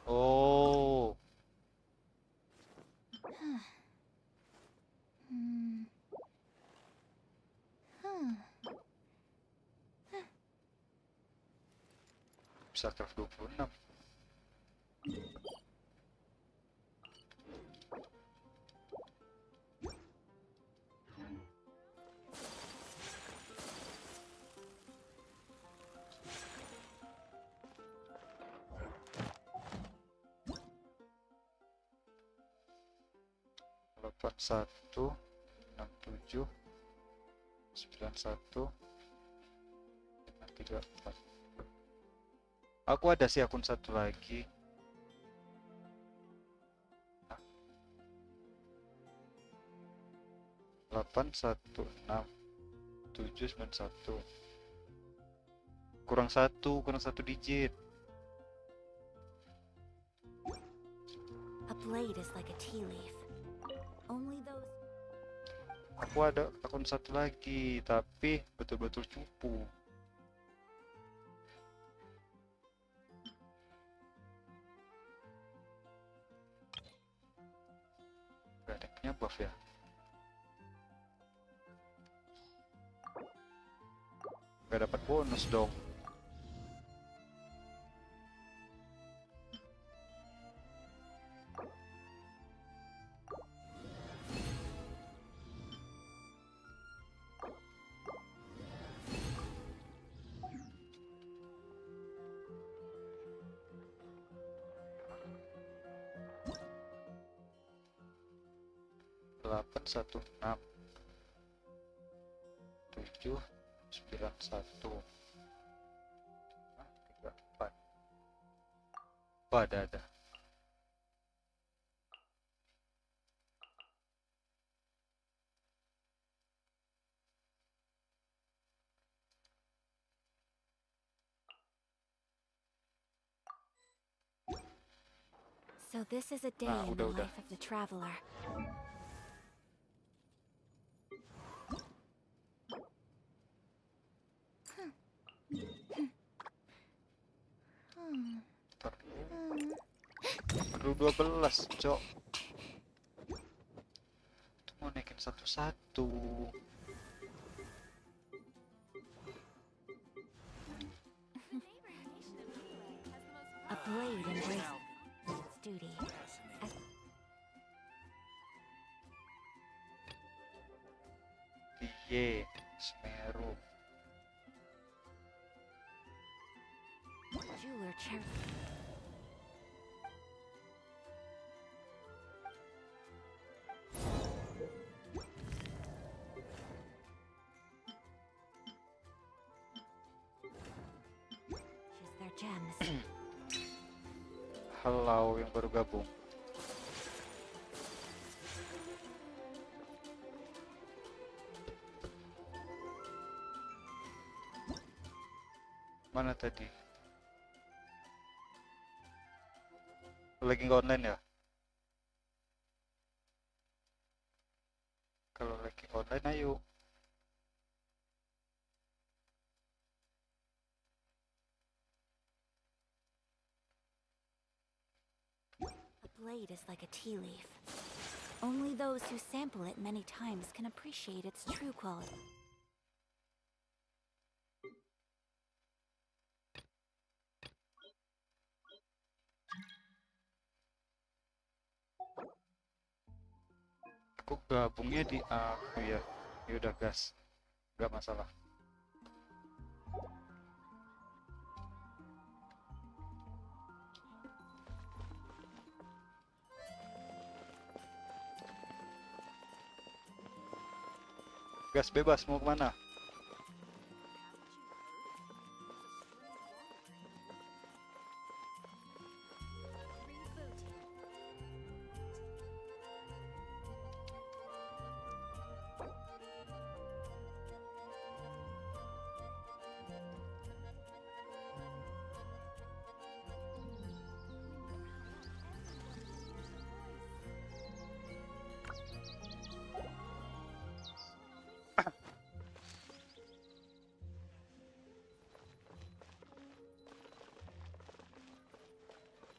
Oh. Bisa craft 26. Satu 67 91 3, 4. Aku ada sih akun satu lagi. 816 791. Kurang satu digit. A blade is like a tea leaf. Only those. Aku ada akun satu lagi, tapi betul-betul cupu. Gak ada yang punya buff ya. Gak dapat bonus dong. Delapan satu enam 7 9 1 3 4. Oh, ada. So this is a day Nah, in the udah. life of the traveler. Perlu 12, Cok. Itu mau naikin satu-satu. A blade embraces its duty. Iye, Semeru. Jeweler charity. Choose their gems. Halo yang baru gabung. Mana tadi? Lagi nggak online ya? Kalau lagi online ayo. A blade is like a tea leaf. Only those who sample it many times can appreciate its true quality. Aku gabungnya di aku ya. Yaudah gas, nggak masalah. Gas bebas, mau kemana?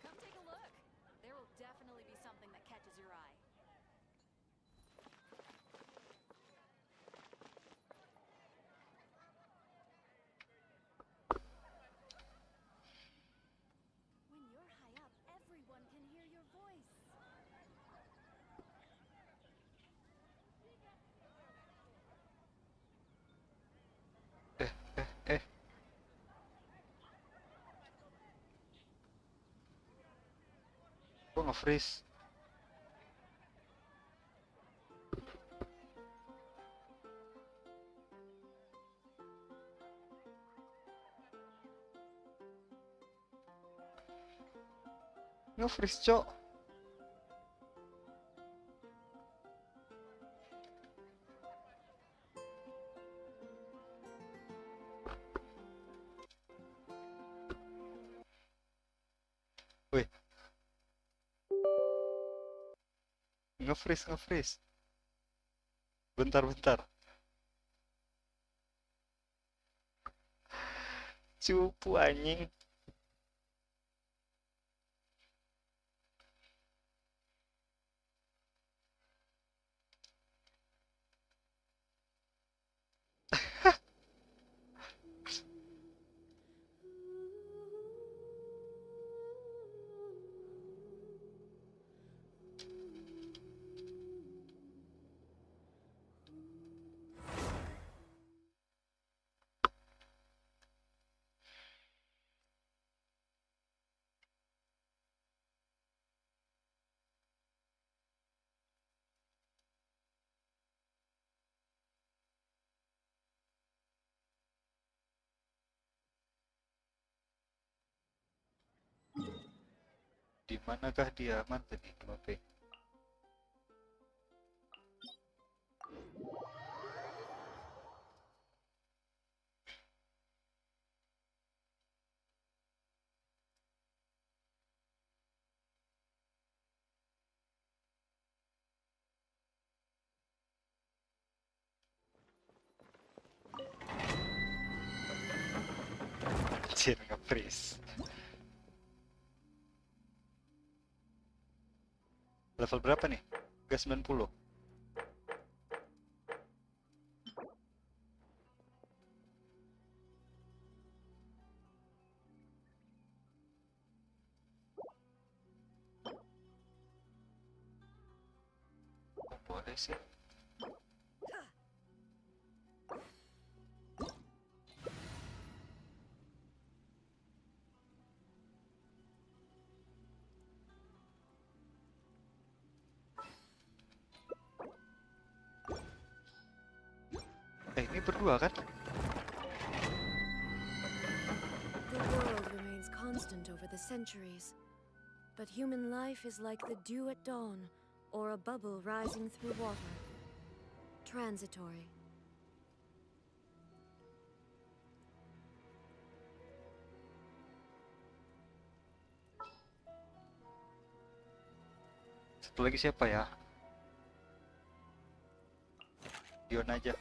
Come take a look. There will definitely be something that catches your eye. When you're high up, everyone can hear your voice. Gua nge-freeze. Nge-freeze, Cok. Wih. Nge-freeze. Bentar. Cupu anjing. Di manakah dia aman tadi? Oke. Anjir, nge-freeze. Level berapa nih? Ke 90. Boleh sih. Ini berdua kan? The world remains constant over the centuries, but human life is like the dew at dawn, or a bubble rising through water. Transitory. Satu lagi siapa ya? Dion aja.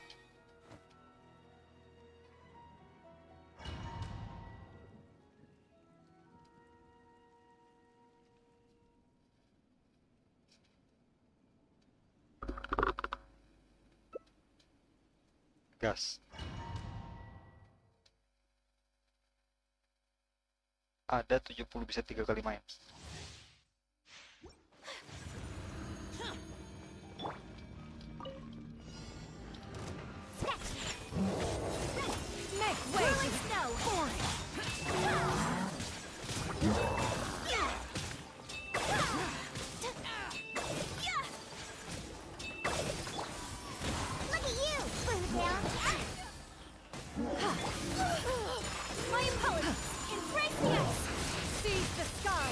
Gas. Ada 70 bisa 3 kali main. Make way to snow! Look at you, Boodown. My opponent, embrace the ice! Seize the sky!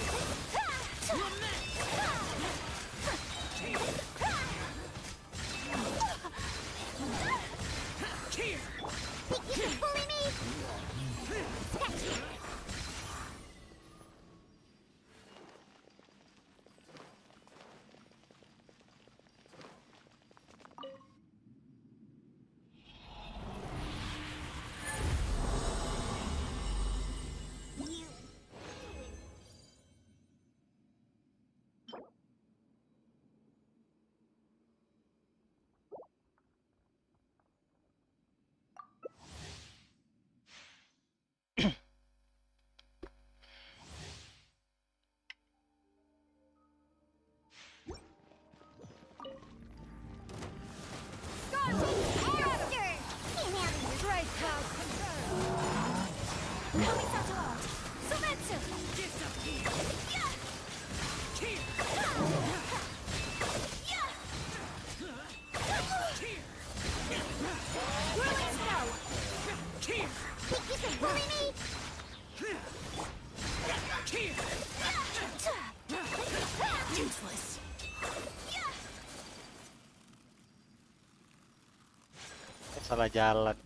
Salah jalan.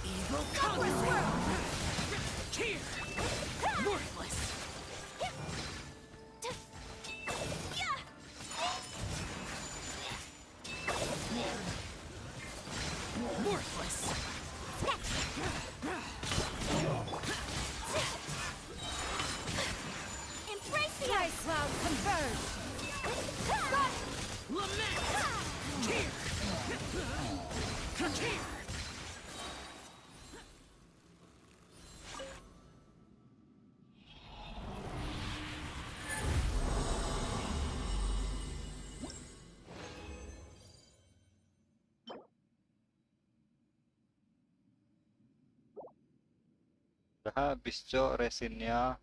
Evil conquers world! Here! Worthless! Worthless! Embrace the Ice cloud converge! Lament! Here! Here! Udah habis cok resinnya.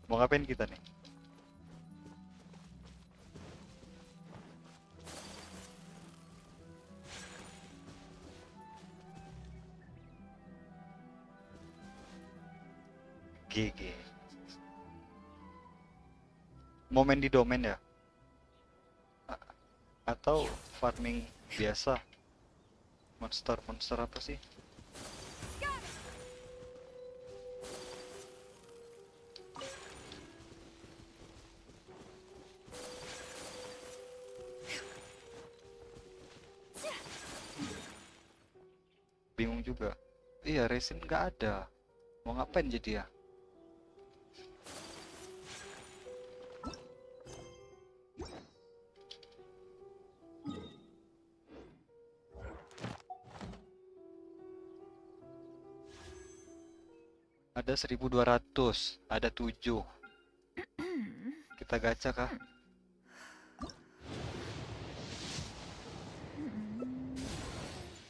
Mau ngapain kita nih? GG. Mau main di domain ya? Atau farming biasa? Monster apa sih? Bingung juga. Iya, resin nggak ada. Mau ngapain jadi ya? Ada 1200, ada 7. Kita gacha kah?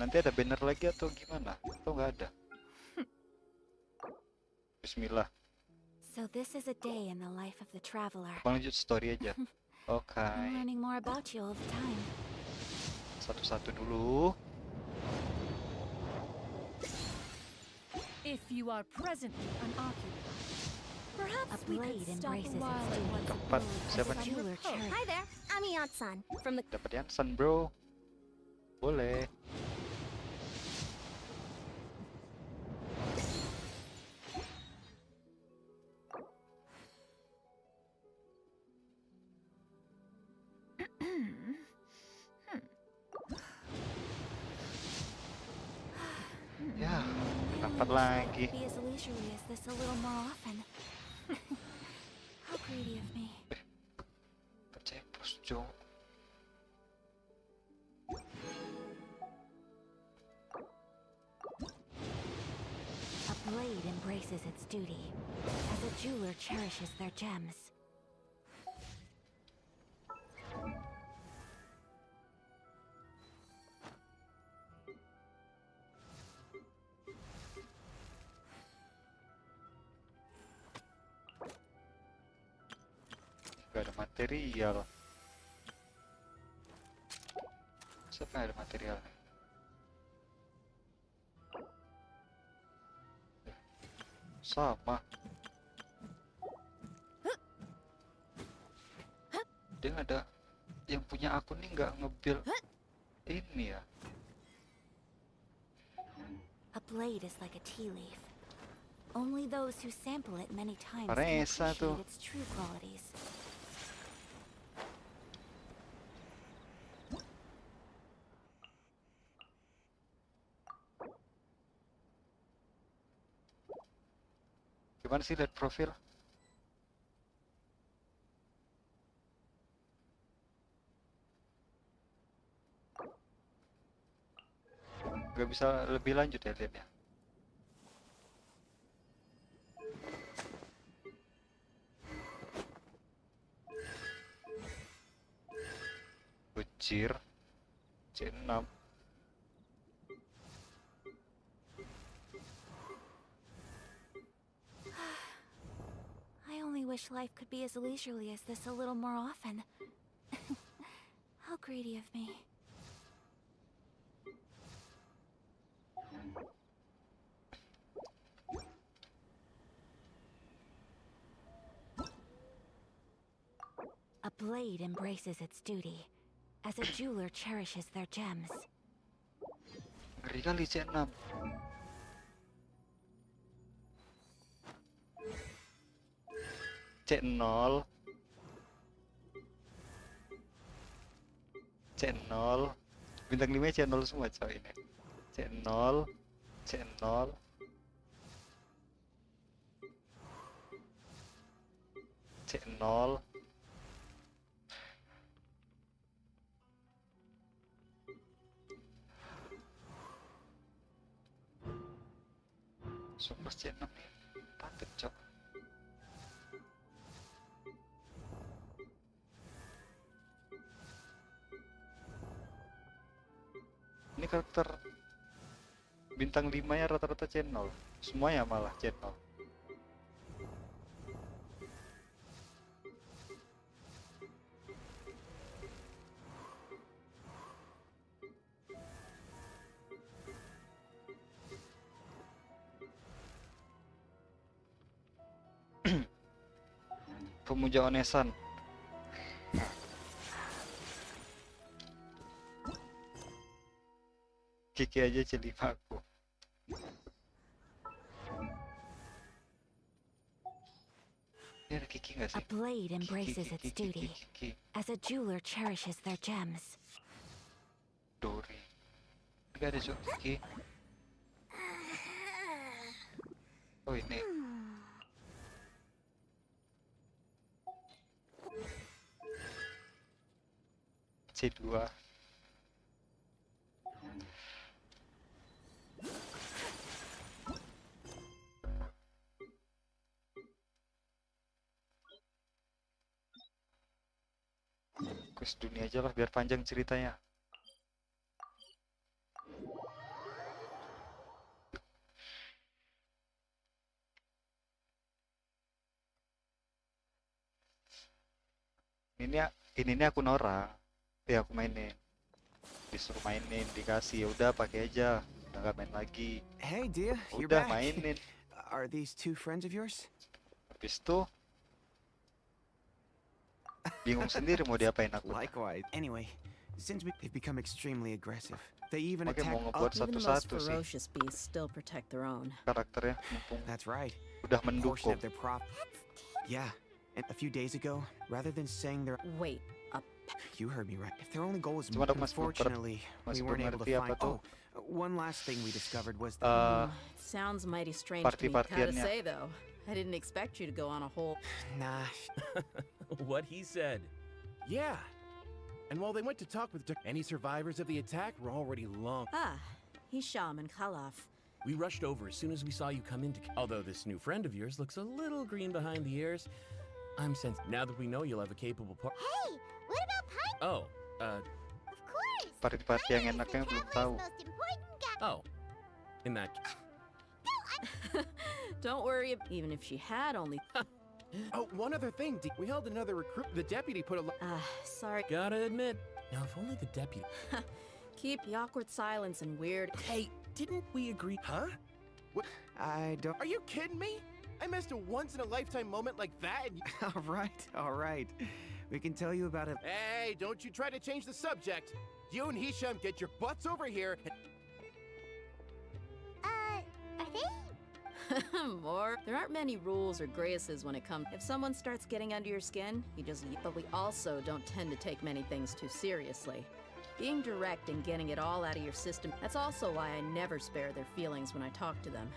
Nanti ada banner lagi atau gimana? Atau nggak ada? Bismillah. So this is a day in the life of the traveler. Lanjut story aja. Oke. I'm learning more about you all the time. Satu-satu dulu. If you are presently unoccupied, perhaps A we blade could stop a embraces while its at duty. one's Keempat, siapa nih? Jeweler cherry. Hi there, I'm Ian-san from the Dapat Yansan bro. Boleh. Ya, dapat lagi. Be as leisurely as this a little more often. How greedy of me. Keceplos, Jo. A blade embraces its duty, as a jeweler cherishes their gems. Gak ada material. Siapa yang ada material? Sama. Dia ada yang punya akun nih nggak nge-build ini ya. A blade is like a tea leaf. Only those who sample it many times can Paresa tuh. appreciate its true qualities. Mana sih lihat profil? Gak bisa lebih lanjut ya lihatnya. Bocil C6. I only wish life could be as leisurely as this a little more often. How greedy of me. A blade embraces its duty, as a jeweler cherishes their gems. Ngeri kali C6. C0. C0. Bintang 5 C0 semua coy ini. C0. C0. C0. Super C6 nih. Patut cok. Ini karakter bintang 5 ya rata-rata channel. Semuanya malah channel. Pemuja Onesan. Kiki aja C5 aku. Ini ada Kiki nggak sih? A blade embraces its duty, as a jeweler cherishes their gems. Dori. Nggak ada cok Kiki. Oh ini. C2. Quest dunia aja lah biar panjang ceritanya. Ini nih akun orang. Ya aku mainin. Disuruh mainin, dikasih, ya udah pakai aja. Udah nggak main lagi. Hey, dear, you're Udah back. mainin. Are these two friends of yours? Habis itu bingung sendiri mau diapain aku. Likewise. Anyway, since they've become extremely aggressive, they even Makanya attack mau ngebuat Even the most satu-satu sih ferocious beasts still protect their own. karakternya mumpung That's right. udah A portion mendukung. of their prop. Yeah, and a few days ago, rather than saying their Wait, you heard me right. If their only goal was Cuma aku masih belum unfortunately, we masih weren't belum able to ngerti apa find. tuh. One last thing we discovered was that. It sounds mighty strange to me. Gotta Party-partiannya. say though, I didn't expect you to go on a whole. Nah. What he said. Yeah. And while they went to talk with any survivors of the attack were already long. Ah, Hisham and Khalaf. We rushed over as soon as we saw you come in. Although this new friend of yours looks a little green behind the ears, I'm sensed. Now that we know you'll have a capable part. Hey, what about Pine? Oh, Of course. Party-party yang enaknya belum tahu. Most important guy. oh. In that. Don't worry, even if she had only. Oh, one other thing. We held another recruit. The deputy put a. Sorry. Gotta admit. Now, if only the deputy. Keep the awkward silence and weird. Hey, didn't we agree? Huh? What? I don't. Are you kidding me? I missed a once-in-a-lifetime moment like that. And All right. We can tell you about it. Hey, don't you try to change the subject. You and Hisham get your butts over here. Are they? More. There aren't many rules or graces when it comes. If someone starts getting under your skin, you just. But we also don't tend to take many things too seriously. Being direct and getting it all out of your system. That's also why I never spare their feelings when I talk to them.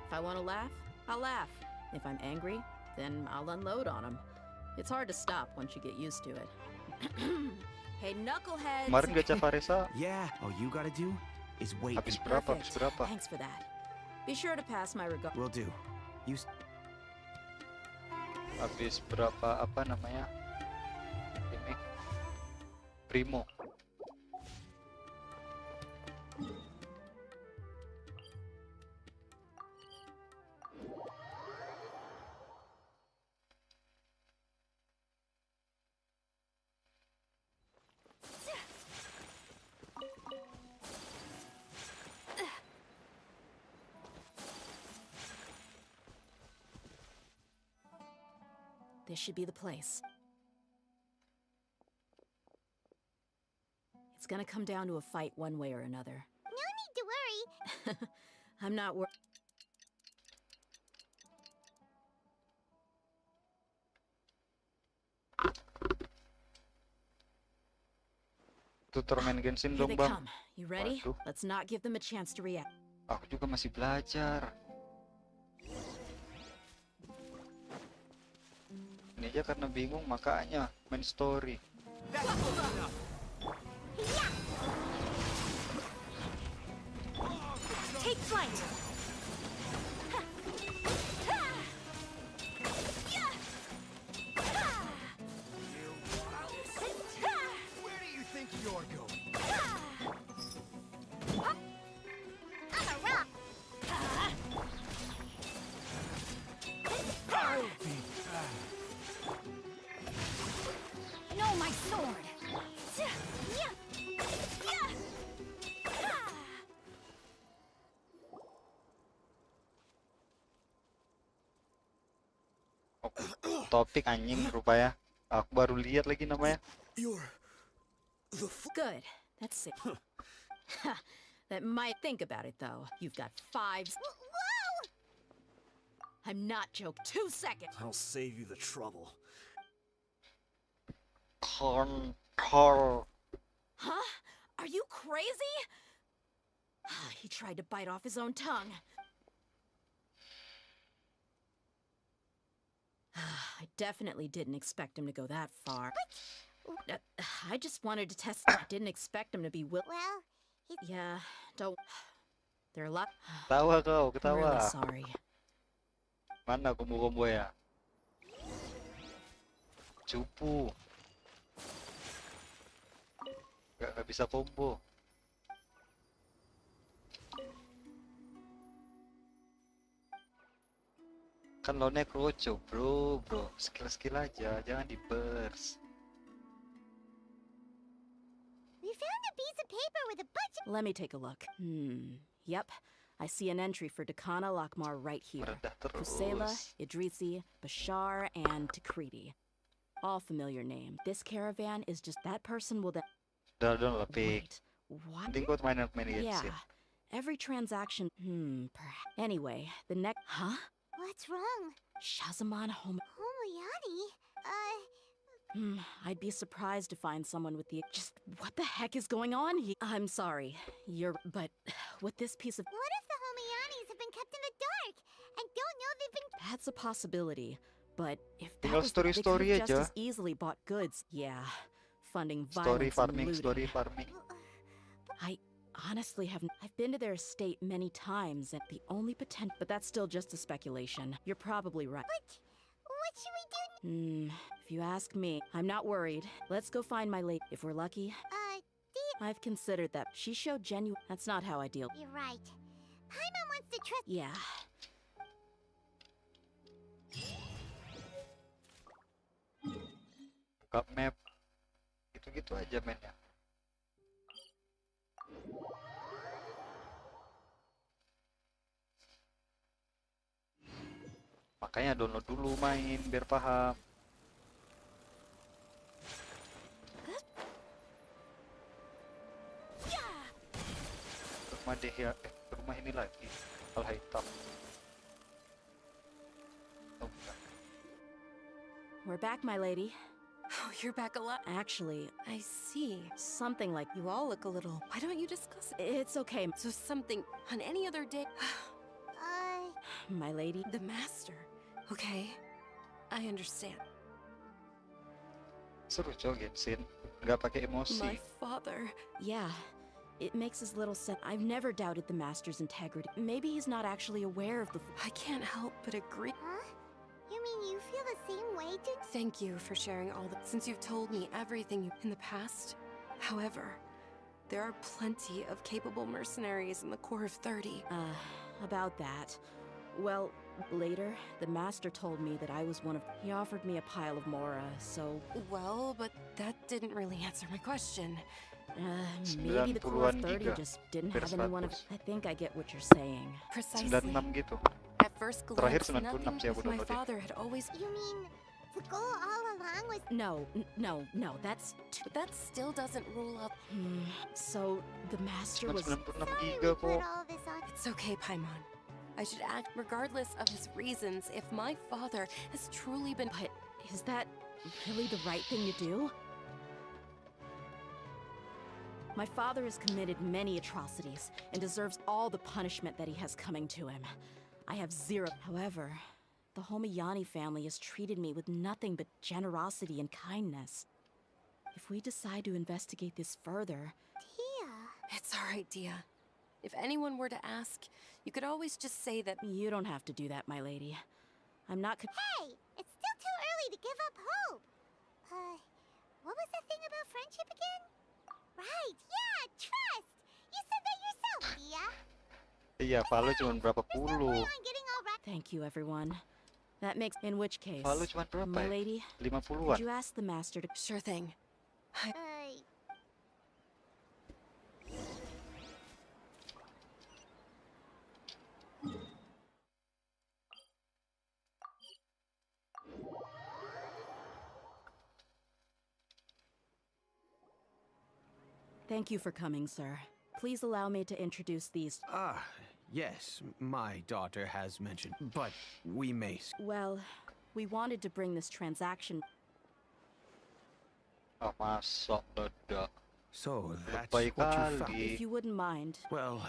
If I want to laugh, I'll laugh. If I'm angry, then I'll unload on them. It's hard to stop once you get used to it. Hey, knuckleheads! Kemarin gacha Faresa. Yeah, all you gotta do is wait. Habis berapa? Habis Perfect. berapa? Thanks for that. Be sure to pass my regard. Will do. You. Habis berapa apa namanya? Ini Primo. This should be the place. It's gonna come down to a fight one way or another. No need to worry. I'm not worried. Tutor main Genshin Here dong, they Bang. come. You ready? Waduh. Let's not give them a chance to react. Aku juga masih belajar. Ini aja karena bingung makanya main story. Take flight. Where do you think you're going? I'm a rock. No, my sword. Topik anjing rupanya. Aku baru lihat lagi namanya. Good. That's it. That might think about it though. You've got 5. Whoa! I'm not joking. 2 seconds. I'll save you the trouble. Control. Huh? Are you crazy? He tried to bite off his own tongue. I definitely didn't expect him to go that far. I just wanted to test. I didn't expect him to be Well, Yeah, don't. There are a lot. Ketawa kau, I'm ketawa. really sorry. Mana combo-combo ya? Cupu. Gak bisa combo. Kan lawannya kroco, bro. Skill-skill aja, jangan di burst. we found a piece of paper with a bunch of... Let me take a look. Yep. I see an entry for Dakana Lakmar right here. Meredah terus. Kusela, Idrisi, Bashar, and Takriti. All familiar names. This caravan is just that person will then. Udah lebih. Wait, what? Penting kau main Yeah. Genshin. Every transaction. Perhaps. Anyway, the next. Huh? What's wrong? Shazaman Homoyani? I'd be surprised to find someone with the. Just what the heck is going on here? I'm sorry. But with this piece of. What if the Homoyanis have been kept in the dark and don't know they've been... That's a possibility. But if that Tinggal was story they could have just aja. as easily bought goods. Yeah. Funding Story violence farming, and story looting. farming. I honestly haven't. I've been to their estate many times, and the only potential. But that's still just a speculation. You're probably right. But what should we do? If you ask me, I'm not worried. Let's go find my lady. If we're lucky, I've considered that. She showed genuine. That's not how I deal. You're right. Paimon wants to trust... Yeah. Buka map. Gitu-gitu aja mainnya. Makanya download dulu main biar paham. Rumah deh ya, rumah ini lagi. Al hitam. Oh, bukan. We're back, my lady. Oh, you're back alive. Actually, I see. something like You all look a little... Why don't you discuss it? it's okay, So something on any other day... my lady. The master. Okay, I understand. Seru coy Genshin. Nggak pakai emosi. My father. Yeah, it makes as little sense. I've never doubted the Master's integrity. Maybe he's not actually aware of the. I can't help but agree. Huh? You mean you feel the same way, Thank you for sharing all the. Since you've told me everything in the past. However, there are plenty of capable mercenaries in the core of 30. About that. Well, later, the Master told me that I was one of. He offered me a pile of Mora, so. Well, but that didn't really answer my question. Maybe the core of 30 giga just didn't per have anyone of. 100. I think I get what you're saying. Precisely. 96 gitu. At first Terakhir glance, 96 nothing sih aku with my downloadin. father had always. You mean the goal all along was. No, that's. But that still doesn't rule out. So, the Master Cuma was. 96 giga kok. It's okay, Paimon. I should act regardless of his reasons if my father has truly been. But is that really the right thing to do? My father has committed many atrocities and deserves all the punishment that he has coming to him. I have zero. However, the Homayani family has treated me with nothing but generosity and kindness. If we decide to investigate this further... Tia. It's alright, Dia. If anyone were to ask, you could always just say that. You don't have to do that, my lady. I'm not. Hey, it's still too early to give up hope. What was the thing about friendship again? Right, yeah, trust. You said that yourself, Tia. Iya, Valo cuma berapa puluh. Thank you, everyone. That makes. In which case, Valo cuma berapa my ya? lady, 50-an. could you ask the Master to? Sure thing. Thank you for coming, sir. Please allow me to introduce these. Yes, my daughter has mentioned, but we may. Well, we wanted to bring this transaction. Oh, masuk dadak. So that's Lebay what you found. kali. If you wouldn't mind. Well,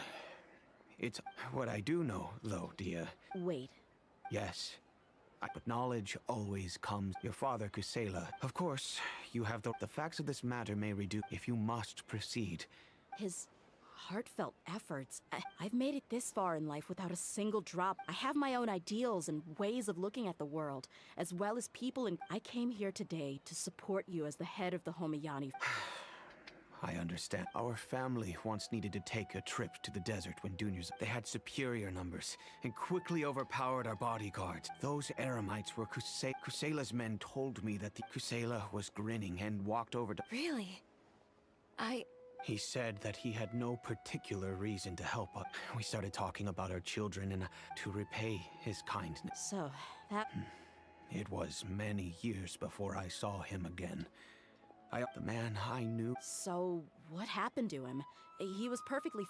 it's what I do know, though, dear. Wait. Yes. But knowledge always comes. Your father, Kusela. Of course, you have the facts of this matter may reduce if you must proceed. His heartfelt efforts. I've made it this far in life without a single drop. I have my own ideals and ways of looking at the world, as well as people, and I came here today to support you as the head of the Homayani. I understand. Our family once needed to take a trip to the desert when Juniors. They had superior numbers and quickly overpowered our bodyguards. Those Eremites were Kusela's men told me that the Kusela was grinning and walked over to. Really? He said that he had no particular reason to help us. We started talking about our children and to repay his kindness. So, that. It was many years before I saw him again. The man I knew. So, what happened to him? He was perfectly.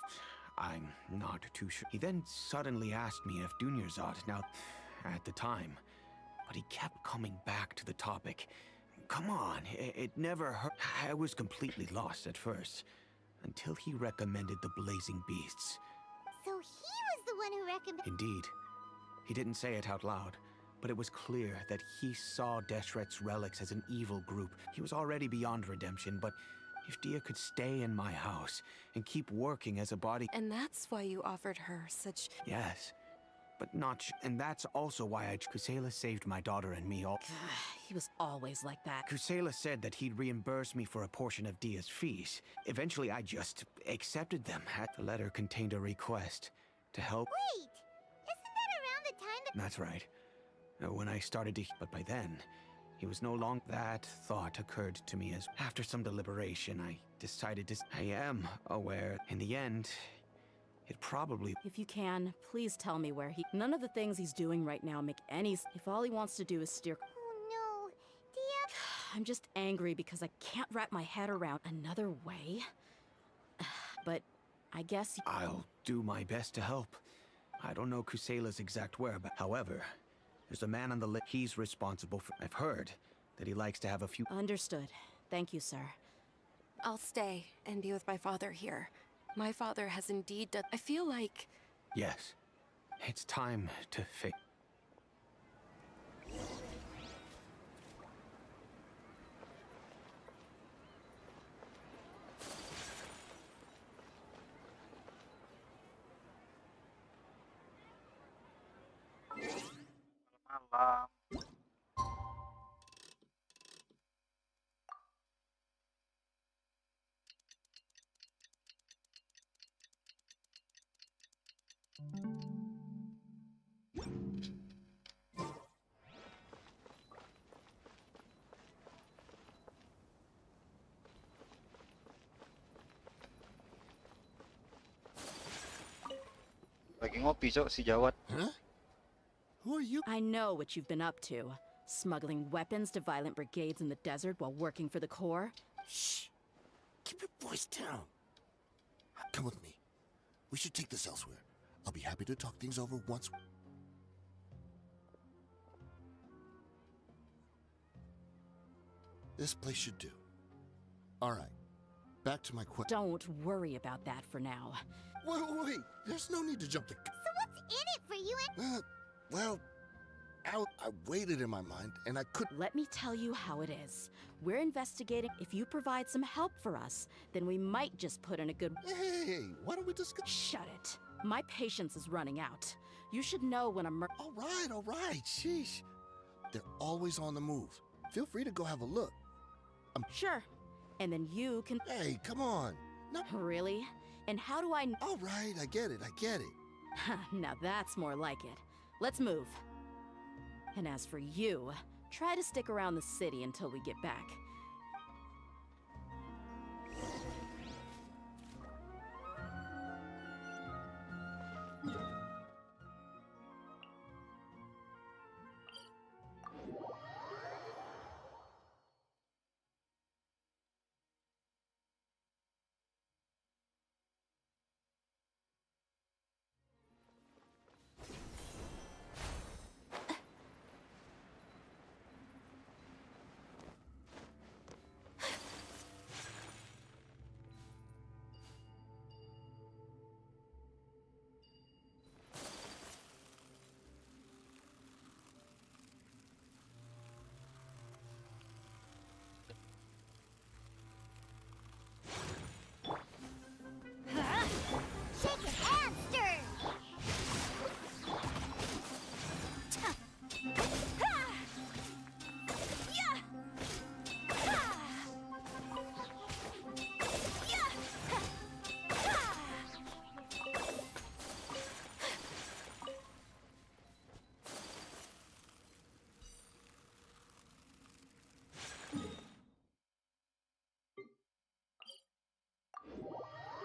I'm not too sure. He then suddenly asked me if Dunyarzad, now, at the time, but he kept coming back to the topic. Come on, it never hurt. I was completely lost at first, until he recommended the Blazing Beasts. So he was the one who recommended. Indeed. He didn't say it out loud, but it was clear that he saw Deshret's relics as an evil group. He was already beyond redemption, but if Dia could stay in my house and keep working as a body... And that's why you offered her such... Yes, but not... And that's also why Kusela saved my daughter and me all... He was always like that. Kusela said that he'd reimburse me for a portion of Dia's fees. Eventually, I just accepted them. The letter contained a request to help... Wait! Isn't that around the time that... That's right. When I started to... But by then, he was no longer... That thought occurred to me as... After some deliberation, I decided to... I am aware. In the end, it probably... If you can, please tell me where he... None of the things he's doing right now make any... If all he wants to do is steer... Oh no, Dia... I'm just angry because I can't wrap my head around another way. But I guess... I'll do my best to help. I don't know Kusela's exact whereabouts. However... There's a man on the list. He's responsible for... I've heard that he likes to have a few... Understood. Thank you, sir. I'll stay and be with my father here. My father has indeed done... I feel like... Yes. It's time to fix... malam. Lagi ngopi, Cok, si Jawat. Who are you? I know what you've been up to. Smuggling weapons to violent brigades in the desert while working for the Corps. Shh! Keep your voice down. Come with me. We should take this elsewhere. I'll be happy to talk things over once. This place should do. All right. Back to my question. Don't worry about that for now. Wait. There's no need to jump the... So what's in it for you and... well, I waited in my mind, and I could... Let me tell you how it is. We're investigating. If you provide some help for us, then we might just put in a good... Hey, why don't we discuss... Shut it. My patience is running out. You should know when a All right. Sheesh. They're always on the move. Feel free to go have a look. Sure. And then you can... Hey, come on. No. Really? And how do I... All right, I get it. Now that's more like it. Let's move. And as for you, try to stick around the city until we get back. Shake your hamster!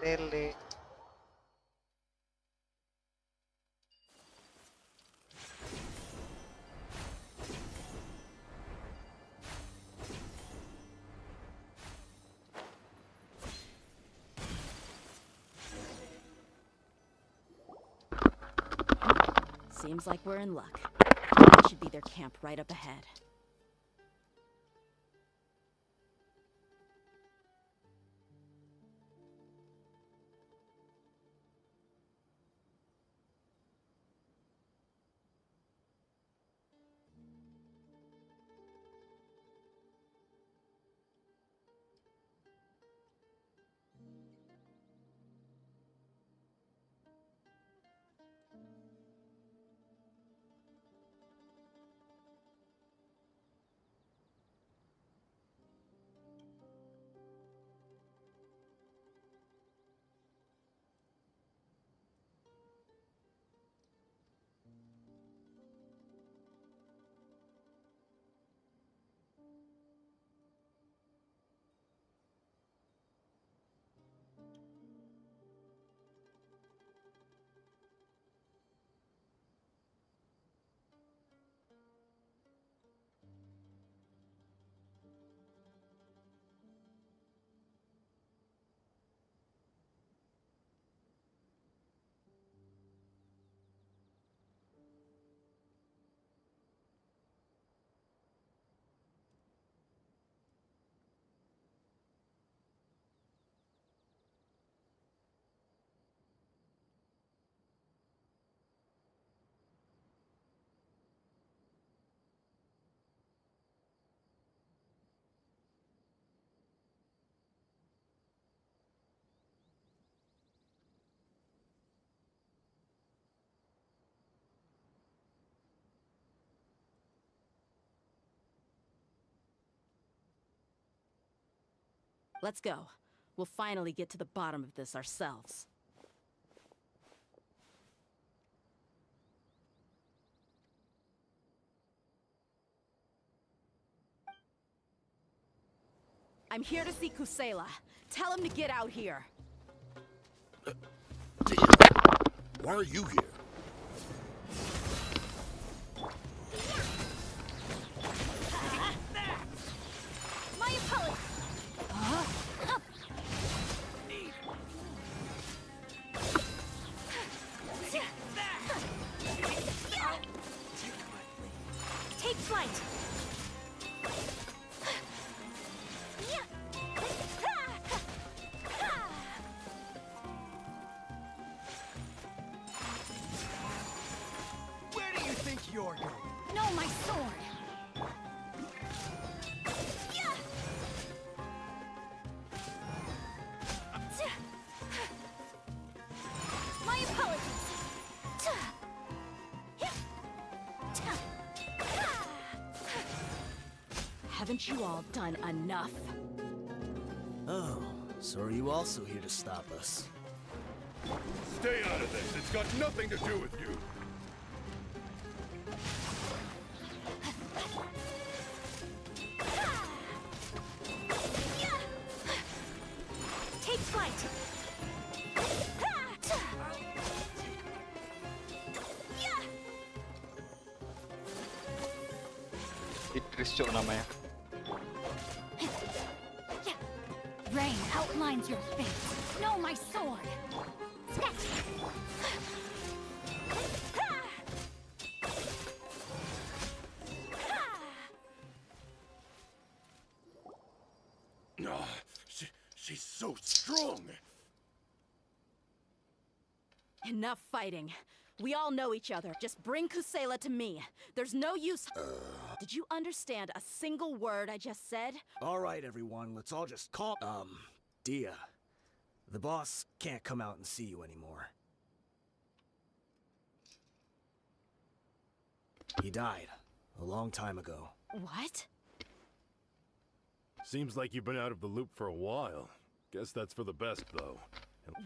Lele. Seems like we're in luck. That should be their camp right up ahead. Let's go. We'll finally get to the bottom of this ourselves. I'm here to see Kusela. Tell him to get out here. Why are you here? My apologies. Take flight. Where do you think you're going? No, my sword. My apologies. Haven't you all done enough? Oh, so are you also here to stop us? Stay out of this. It's got nothing to do with you. Take flight. Idris Cok namanya. Rain outlines your face. No, my sword. Oh, she's so strong. Enough fighting. We all know each other. Just bring Kusela to me. There's no use. Did you understand a single word I just said? All right, everyone, let's all just calm. Dia, the boss can't come out and see you anymore. He died a long time ago. What? Seems like you've been out of the loop for a while. Guess that's for the best, though.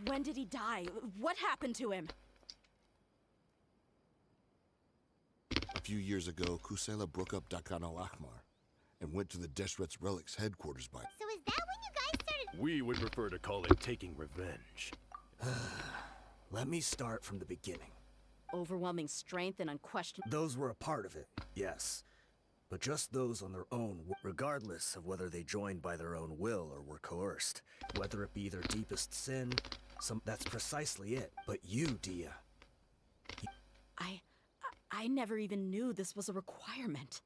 When did he die? What happened to him? A few years ago, Kusela broke up Dakan al-Ahmar and went to the Deshret's Relics headquarters by... So is that when you guys started? We would prefer to call it taking revenge. Let me start from the beginning. Overwhelming strength and unquestioned. Those were a part of it, yes. But just those on their own, regardless of whether they joined by their own will or were coerced. Whether it be their deepest sin, that's precisely it. But you, Dia. I never even knew this was a requirement.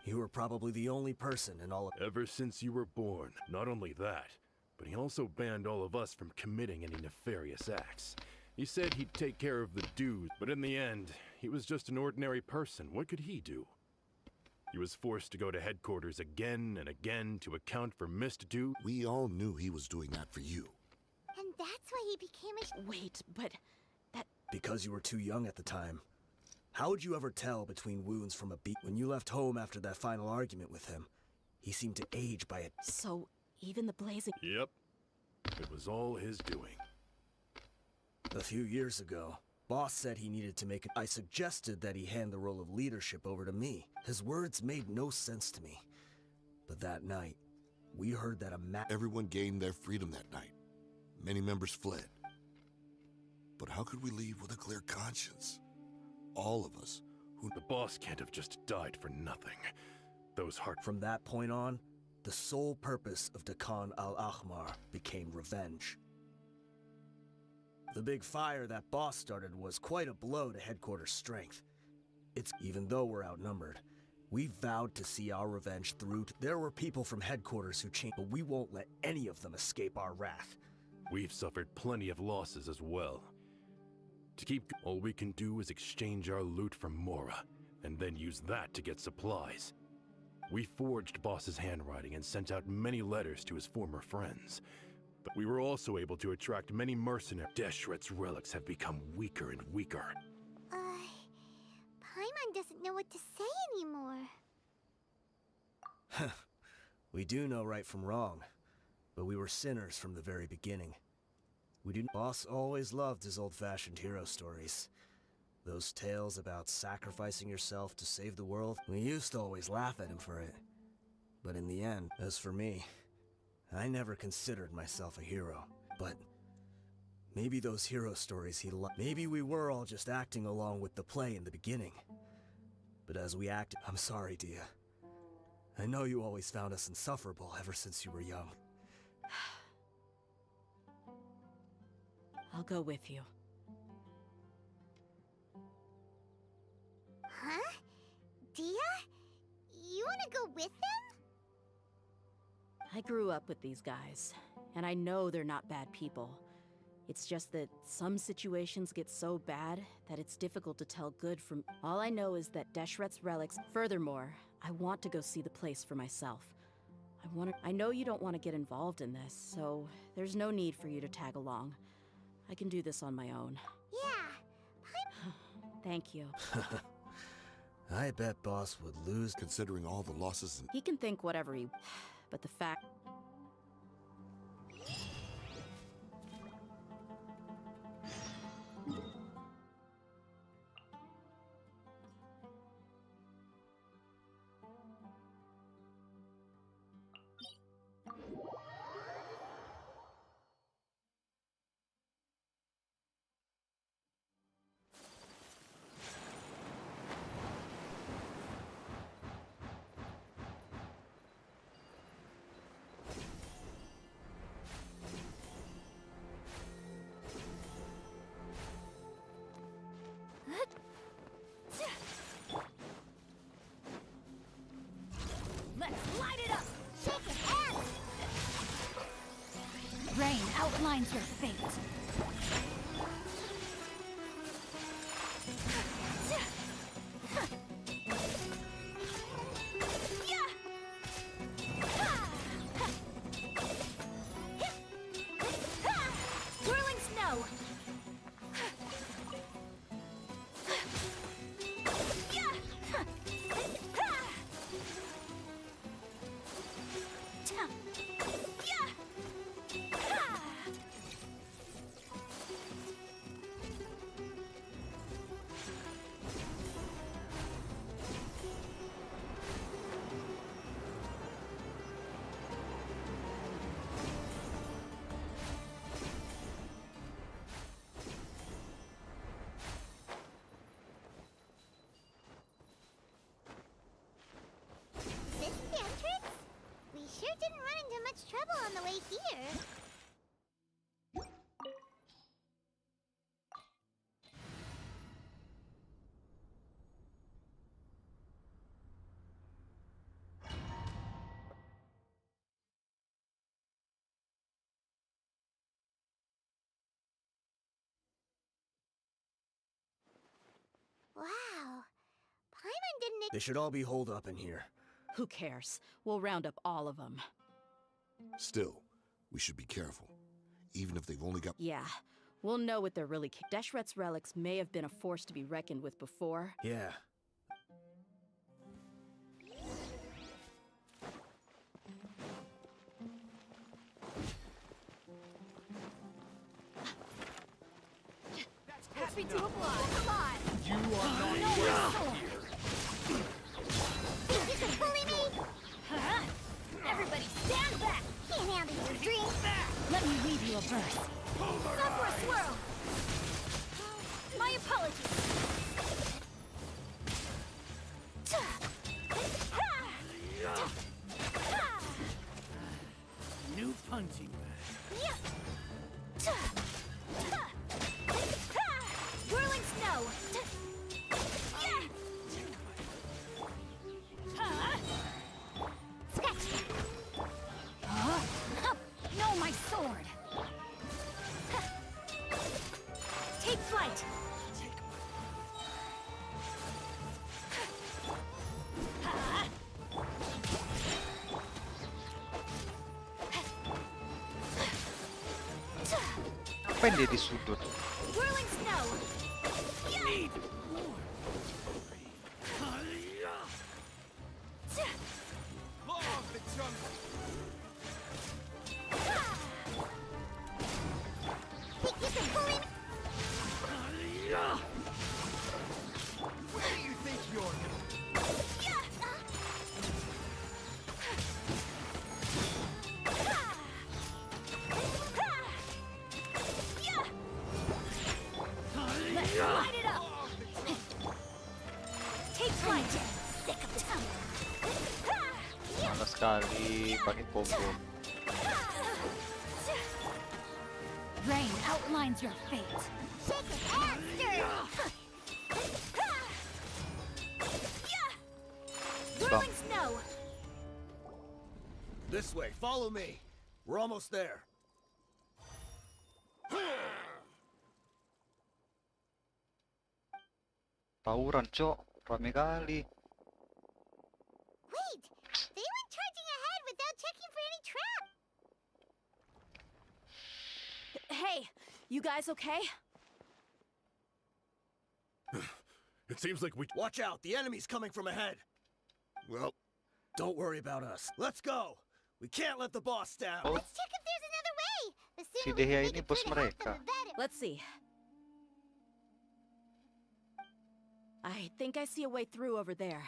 You were probably the only person in all of... Ever since you were born. Not only that, but he also banned all of us from committing any nefarious acts. He said he'd take care of the dues, but in the end, he was just an ordinary person. What could he do? He was forced to go to headquarters again and again to account for missed dues. We all knew he was doing that for you. And that's why he became a... Wait, but that... Because you were too young at the time. How would you ever tell between wounds from a beat? When you left home after that final argument with him, he seemed to age by it. So, even the blazing... Yep. It was all his doing. A few years ago, Boss said he needed to make it. I suggested that he hand the role of leadership over to me. His words made no sense to me. But that night, we heard that Everyone gained their freedom that night. Many members fled. But how could we leave with a clear conscience? All of us who... The boss can't have just died for nothing. Those heart... From that point on, the sole purpose of Dakan al-Ahmar became revenge. The big fire that Boss started was quite a blow to headquarters strength. Even though we're outnumbered, we vowed to see our revenge through. There were people from headquarters who changed, but we won't let any of them escape our wrath. We've suffered plenty of losses as well. To keep... all we can do is exchange our loot from Mora, and then use that to get supplies. We forged Boss's handwriting and sent out many letters to his former friends. But we were also able to attract many mercenaries. Deshret's relics have become weaker and weaker. Paimon doesn't know what to say anymore. We do know right from wrong, but we were sinners from the very beginning. Boss always loved his old-fashioned hero stories. Those tales about sacrificing yourself to save the world, we used to always laugh at him for it. But in the end, as for me, I never considered myself a hero. But maybe those hero stories he loved, maybe we were all just acting along with the play in the beginning. But as we acted, I'm sorry, Dia. I know you always found us insufferable ever since you were young. I'll go with you. Huh? Dia? You wanna go with them? I grew up with these guys, and I know they're not bad people. It's just that some situations get so bad that it's difficult to tell good from... All I know is that Deshret's relics... Furthermore, I want to go see the place for myself. I know you don't want to get involved in this, so there's no need for you to tag along. I can do this on my own. Yeah. Thank you. I bet Boss would lose... Considering all the losses... He can think whatever he... But the fact... Let's light it up! Shake it out! Rain outlines your fate. Whirling snow! This the entrance? We sure didn't run into much trouble on the way here. Wow. Paimon didn't... They should all be holed up in here. Who cares? We'll round up all of them. Still, we should be careful. Even if they've only got... Yeah, we'll know what they're really... Deshret's relics may have been a force to be reckoned with before. Yeah. Happy to oblige. Come on! You are not welcome here. Think you can bully me? Huh? Everybody stand back! Can't handle your dream. Let me weave you a verse. Stop for a swirl! My apologies! New punching bag. Whirling snow! Scratch! No, my sword! Take flight! Ngapain dia di sudut? Whirling snow! Need Law of the jungle. sekali pakai combo. Rain outlines your fate. Shake it and stir. Whirling snow. This way, follow me. We're almost there. Tawuran, Cok. Rame kali. Wait, they went charging ahead without checking for any trap. Hey, you guys okay? It seems like we... Watch out, the enemy's coming from ahead. Well, don't worry about us. Let's go. We can't let the boss down. Oh, Let's check if there's another way. The si sooner we Dehya make ini it bos through to help them, mereka. the better. Let's see. I think I see a way through over there,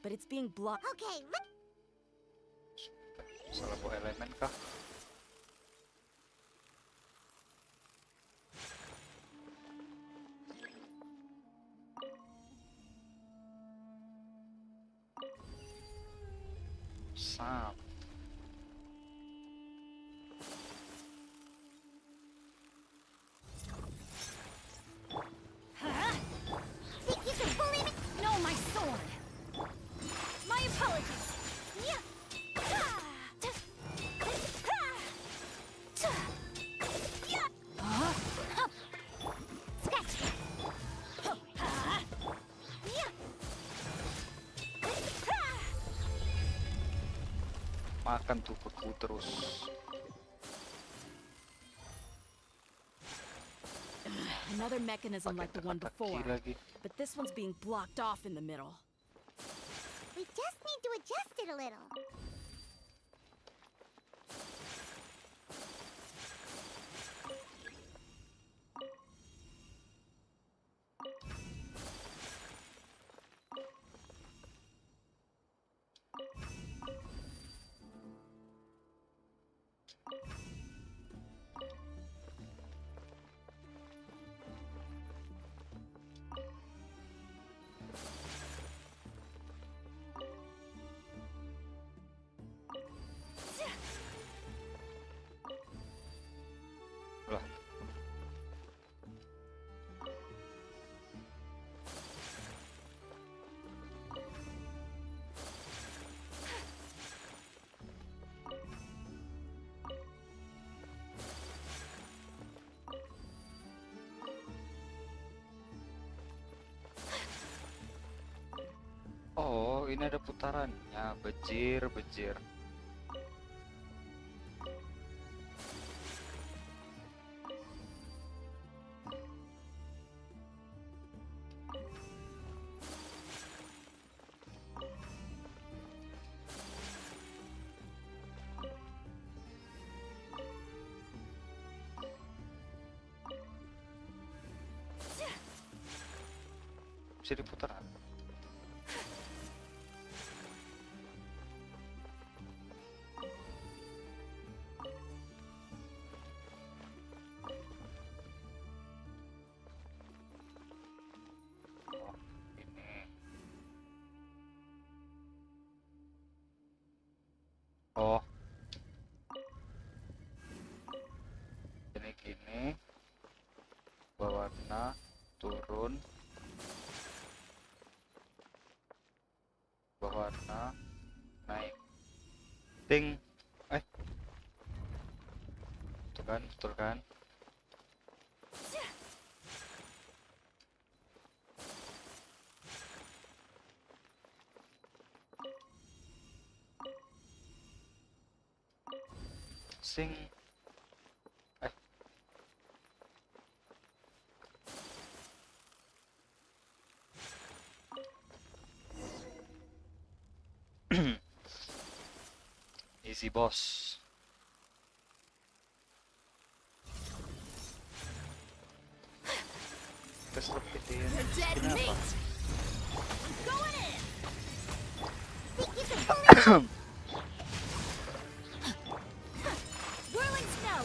but it's being blocked. Okay, Salah bawa elemen kah? Sam. think you can bully me? No, my sword. My apologies. Yeah. Sketch. Makan tuh beku terus. Another mechanism like the one before, lagi. but this one's being blocked off in the middle. We just need to adjust it a little. Lah. Oh, ini ada putarannya. Bejir, bejir. Bisa diputar. Oh, ini. Oh. Ini gini. Berwarna turun. Berwarna naik. Ting. Betul kan? Sing. Easy boss. Terus lepitin. Kenapa? Whirling snow.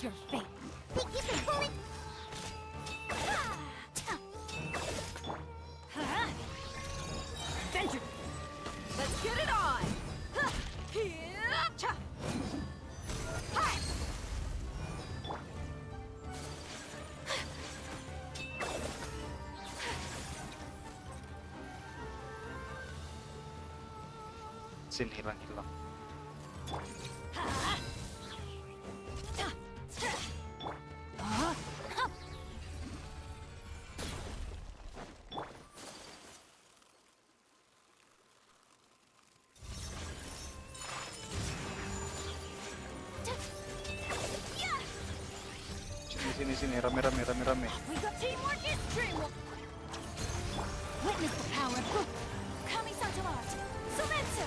outlines your fate. Think you can bully? Venture. Let's get it on. Here-cha. Hi. Sin hilang-hilang. Sini, rame. We got teamwork is dreamwork. Witness the power of Kami-Santai art. Sumetsu.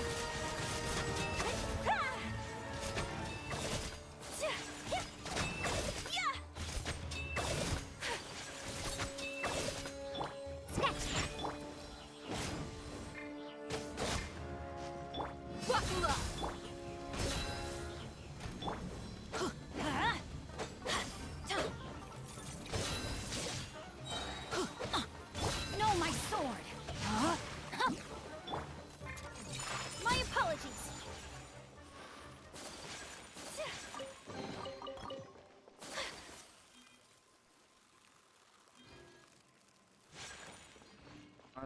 Buckle up. No, my sword. My apologies.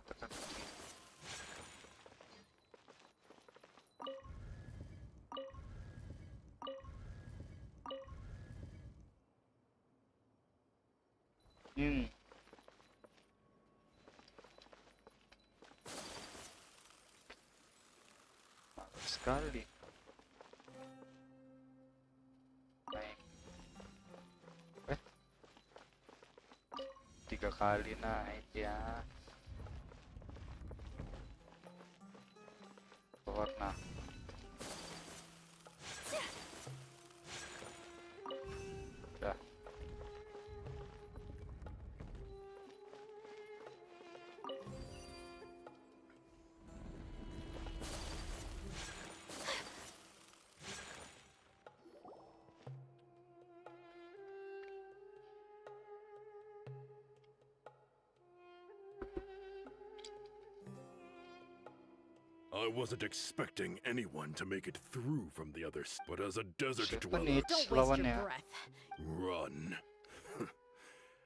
Tekan. Males sekali. Naik. 3 kali naik ya. Warna. Udah. I wasn't expecting anyone to make it through from the other but as a desert Siapa dweller. nih lawannya? Run.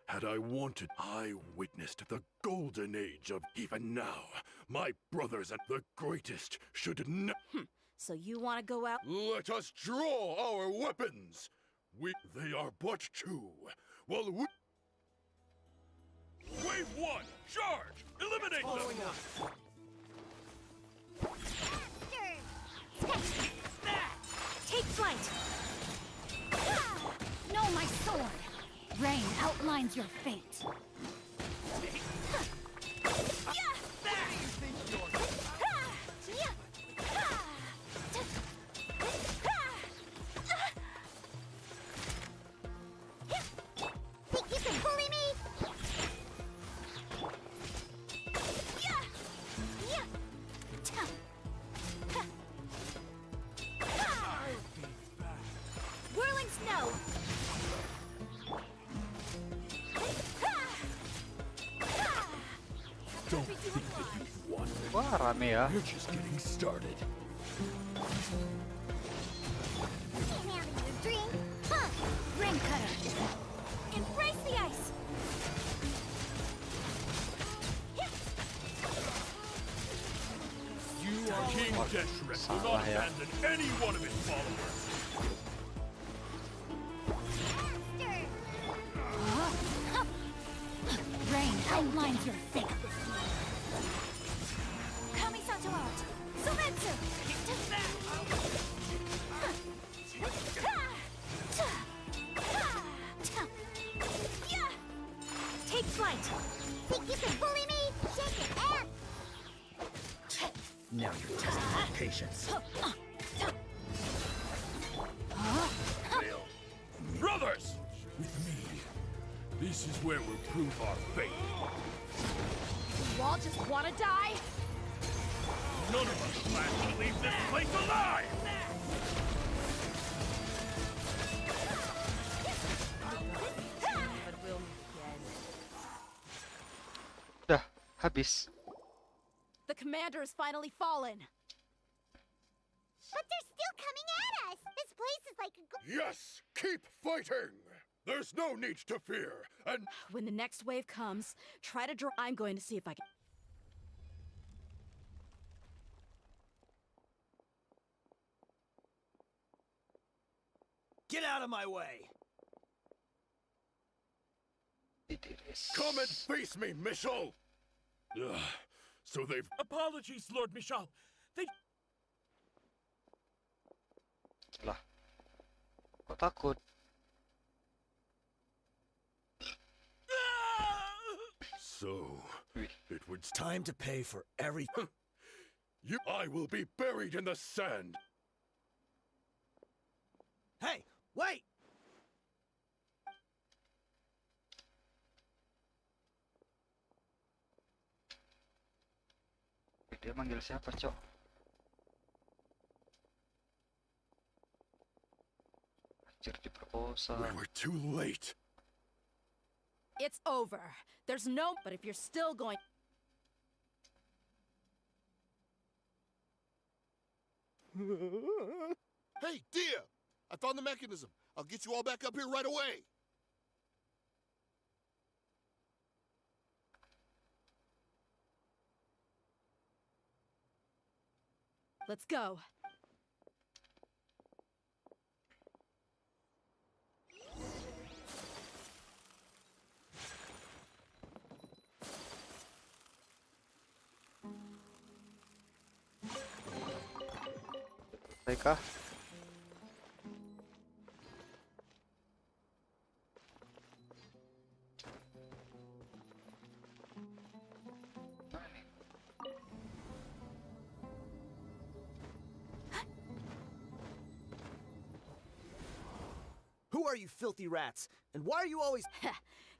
Had I wanted, I witnessed the golden age of even now. My brothers and the greatest should So you want to go out? Let us draw our weapons. They are but two. Well, Wave 1, charge! Eliminate them! Take flight! No, my sword! Rain outlines your fate. Think you can bully me? Whirling snow! Don't think that you've won. Wah, rame ya. We're just getting started. Can't handle your drink. Ring cutter! Embrace the ice! You are King Genshi will salah not ya. abandon any one of his followers. Rain outlines your fate. Kami-Santai art. Sumetsu! Take flight! Think you can bully me? Shake your ass! Now you're testing my patience. Brothers! With me, this is where we'll prove our faith. You all just want to die? None of us plan to leave this place alive! Habis. The commander has finally fallen. But they're still coming at us! This place is like a Yes! Keep fighting! There's no need to fear, and When the next wave comes, try to draw. I'm going to see if I can. Get out of my way! come and face me, Michel! Ugh, so they've... Apologies, Lord Michel. They... Lah. Kok takut? So, it would... Time to pay for every... I will be buried in the sand! Hey, wait! Dia manggil siapa, Cok? Anjir, diperkosa. We were too late. It's over. There's no. But if you're still going. Hey, Dia! I found the mechanism. I'll get you all back up here right away. Let's go. Mereka Who are you filthy rats? And why are you always...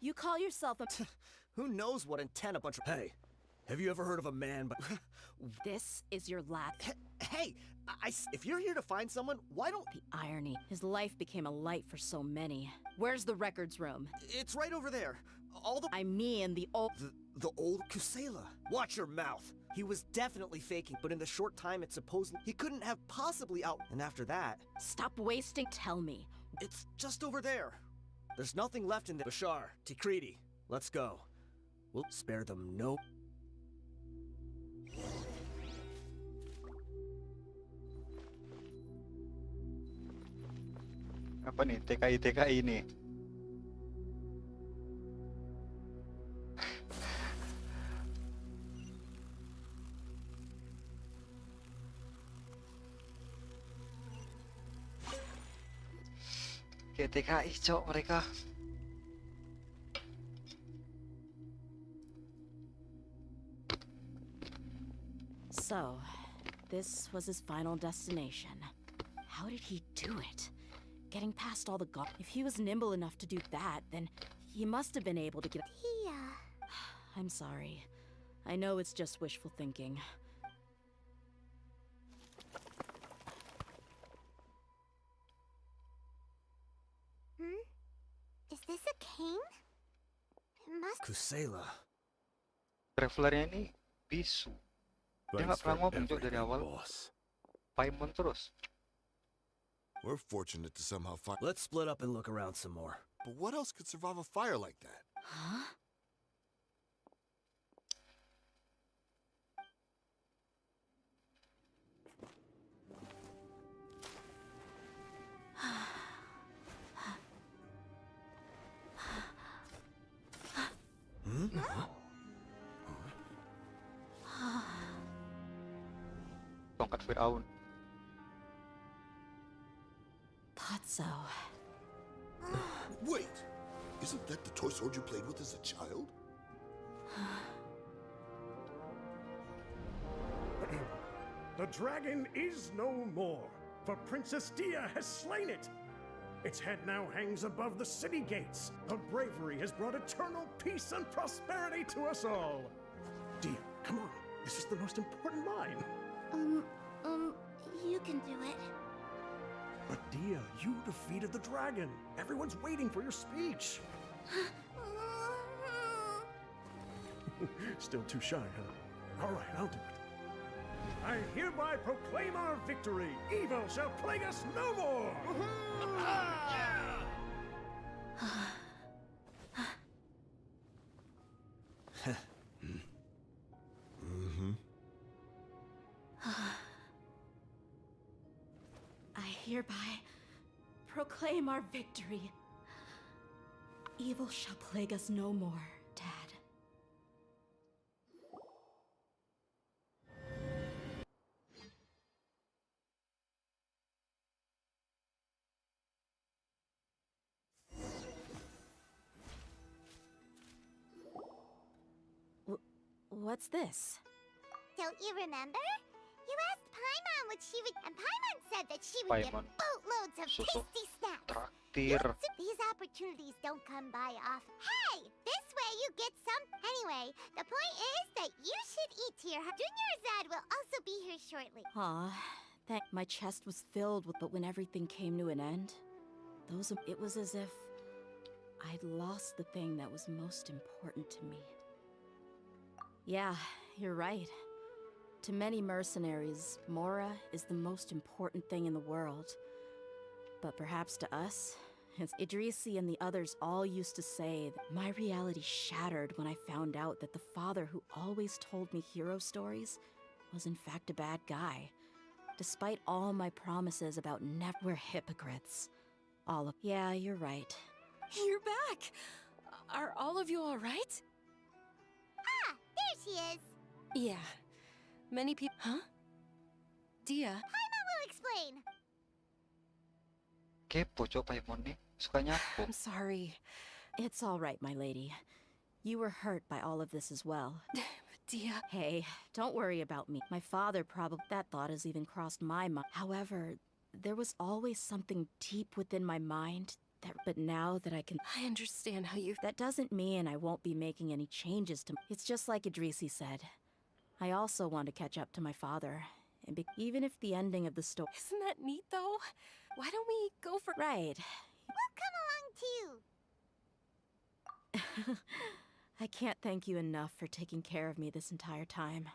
You call yourself a... Who knows what intent a bunch of... Hey, have you ever heard of a man but... This is your last... Hey, if you're here to find someone, why don't... The irony. His life became a light for so many. Where's the records room? It's right over there. All the... I mean the old... The old Kusela. Watch your mouth. He was definitely faking, but in the short time it supposedly... He couldn't have possibly out... And after that... Stop wasting... Tell me. It's just over there. There's nothing left in the... Bashar, Tikriti, let's go. We'll spare them no... apa nih? TKI nih. Kayak TKI, Cok, mereka. So, this was his final destination. How did he do it? Getting past all the guards. If he was nimble enough to do that, then he must have been able to get... Tia. I'm sorry. I know it's just wishful thinking. Is this a cane? It must... Kusela. Travelernya ini bisu. Dia nggak pernah ngomong Cok dari awal. Paimon terus. We're fortunate to somehow find... Let's split up and look around some more. But what else could survive a fire like that? Huh? Tongkat Firaun. Thought so. Wait! Isn't that the toy sword you played with as a child? The dragon is no more, for Princess Dia has slain it. Its head now hangs above the city gates. Her bravery has brought eternal peace and prosperity to us all. Dia, come on. This is the most important line. You can do it. But Dia, you defeated the dragon. Everyone's waiting for your speech. Still too shy, huh? All right, I'll do it. I hereby proclaim our victory. Evil shall plague us no more. I hereby proclaim our victory. Evil shall plague us no more, Dad. What's this? Don't you remember? You asked Paimon what she would, and Paimon said that she would get Paimon. boatloads of Susu. tasty snacks. Traktir. These opportunities don't come by often. Hey, this way you get some. Anyway, the point is that you should eat here. Junior Zad will also be here shortly. Aw, my chest was filled with, but when everything came to an end, it was as if I'd lost the thing that was most important to me. Yeah, you're right. To many mercenaries, Mora is the most important thing in the world. But perhaps to us, Idrisi and the others all used to say that my reality shattered when I found out that the father who always told me hero stories was in fact a bad guy. Despite all my promises about we're hypocrites. Yeah, you're right. You're back! Are all of you alright? Ah, there she is. Yeah. Many people. Huh? Dia. Paimon will explain. Kepo, Cok, Paimon nih. Sukanya aku. I'm sorry. It's all right, my lady. You were hurt by all of this as well. Dia. Hey, don't worry about me. My father probably... That thought has even crossed my mind. However, there was always something deep within my mind but now that I can... I understand how you... That doesn't mean I won't be making any changes to... It's just like Idrisi said. I also want to catch up to my father. And even if the ending of the story... Isn't that neat, though? Why don't we go for... Right. We'll come along, too. I can't thank you enough for taking care of me this entire time.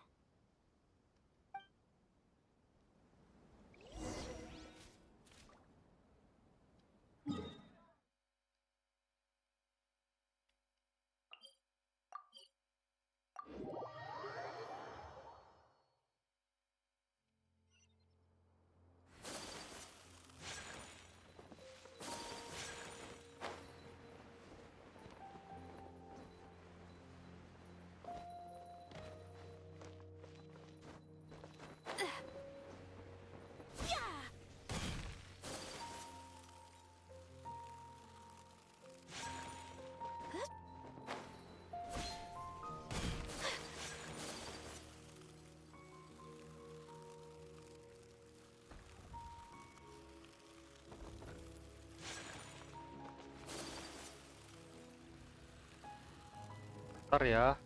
Ntar ya.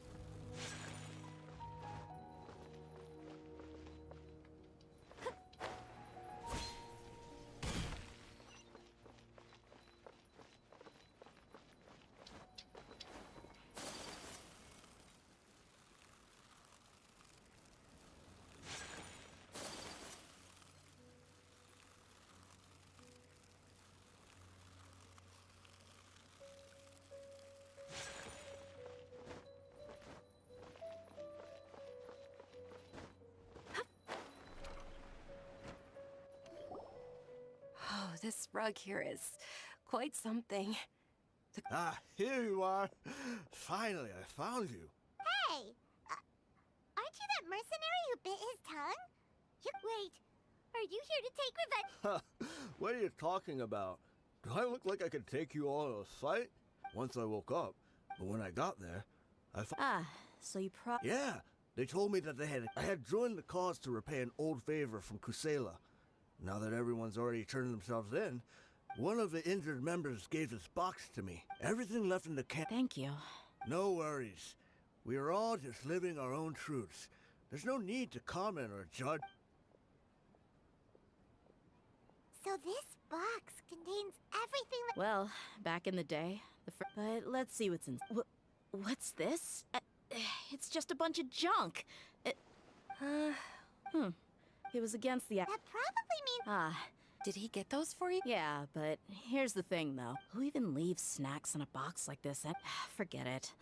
Oh, this rug here is quite something. Ah, here you are. Finally, I found you. Hey! Aren't you that mercenary who bit his tongue? Wait, are you here to take revenge? What are you talking about? Do I look like I could take you all to a fight? Once I woke up, but when I got there, So you Yeah, they told me that I had joined the cause to repay an old favor from Kusela. Now that everyone's already turned themselves in, one of the injured members gave this box to me. Everything left in the camp. Thank you. No worries. We are all just living our own truths. There's no need to comment or judge. So this box contains everything that... Well, back in the day, but let's see what's in... What's this? It's just a bunch of junk. It was against the... That probably means... Did he get those for you? Yeah, but here's the thing, though. Who even leaves snacks in a box like this? Forget it.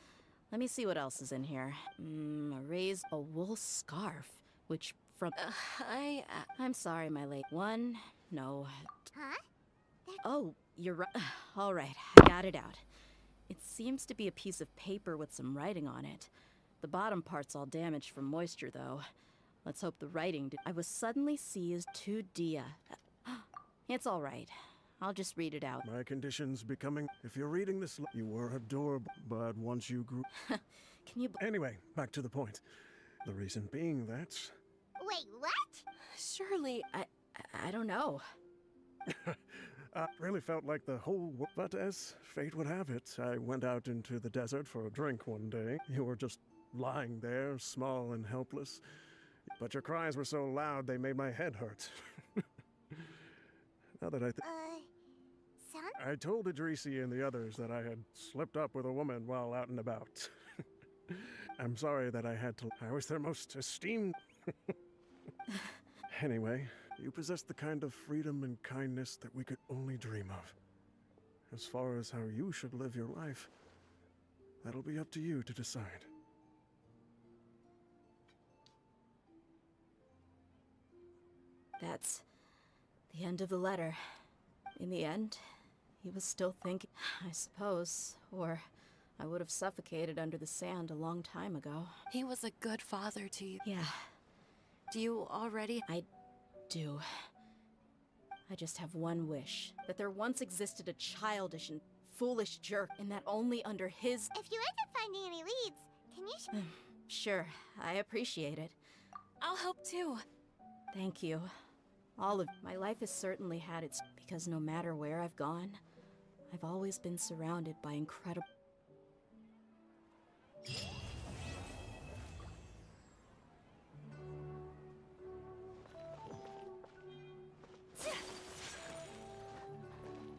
Let me see what else is in here. A wool scarf, which from... I'm sorry, my late one. No. Huh? Oh, you're right. All right, I got it out. It seems to be a piece of paper with some writing on it. The bottom part's all damaged from moisture, though. Let's hope the writing did. I was suddenly seized to Dia. It's all right. I'll just read it out. My condition's becoming... If you're reading this, you were adorable, but once you grew... Can you... Anyway, back to the point. The reason being that... Wait, what? Surely, I don't know. I really felt like the whole world... But as fate would have it, I went out into the desert for a drink one day. You were just lying there, small and helpless. But your cries were so loud they made my head hurt. Now that son? I told Idrisi and the others that I had slipped up with a woman while out and about. I'm sorry that I had to... I was their most esteemed... Anyway, you possess the kind of freedom and kindness that we could only dream of. As far as how you should live your life, that'll be up to you to decide. That's the end of the letter. In the end, he was still thinking, I suppose, or I would have suffocated under the sand a long time ago. He was a good father to you. Yeah. Do you already? I do. I just have one wish. That there once existed a childish and foolish jerk, and that only under his... If you end up finding any leads, can you... Sure, I appreciate it. I'll help too. Thank you. All of my life has certainly had its... Because no matter where I've gone, I've always been surrounded by incredible...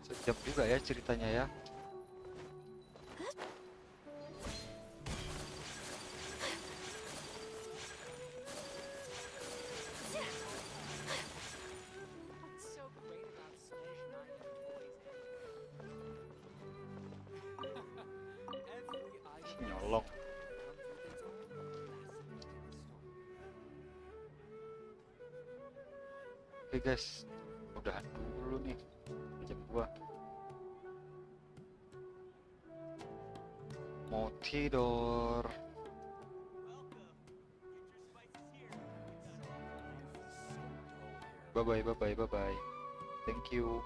Sejam juga ya ceritanya ya. Nyolong. Oke guys, udahan dulu nih jam 2. Mau tidur. Bye bye. Thank you.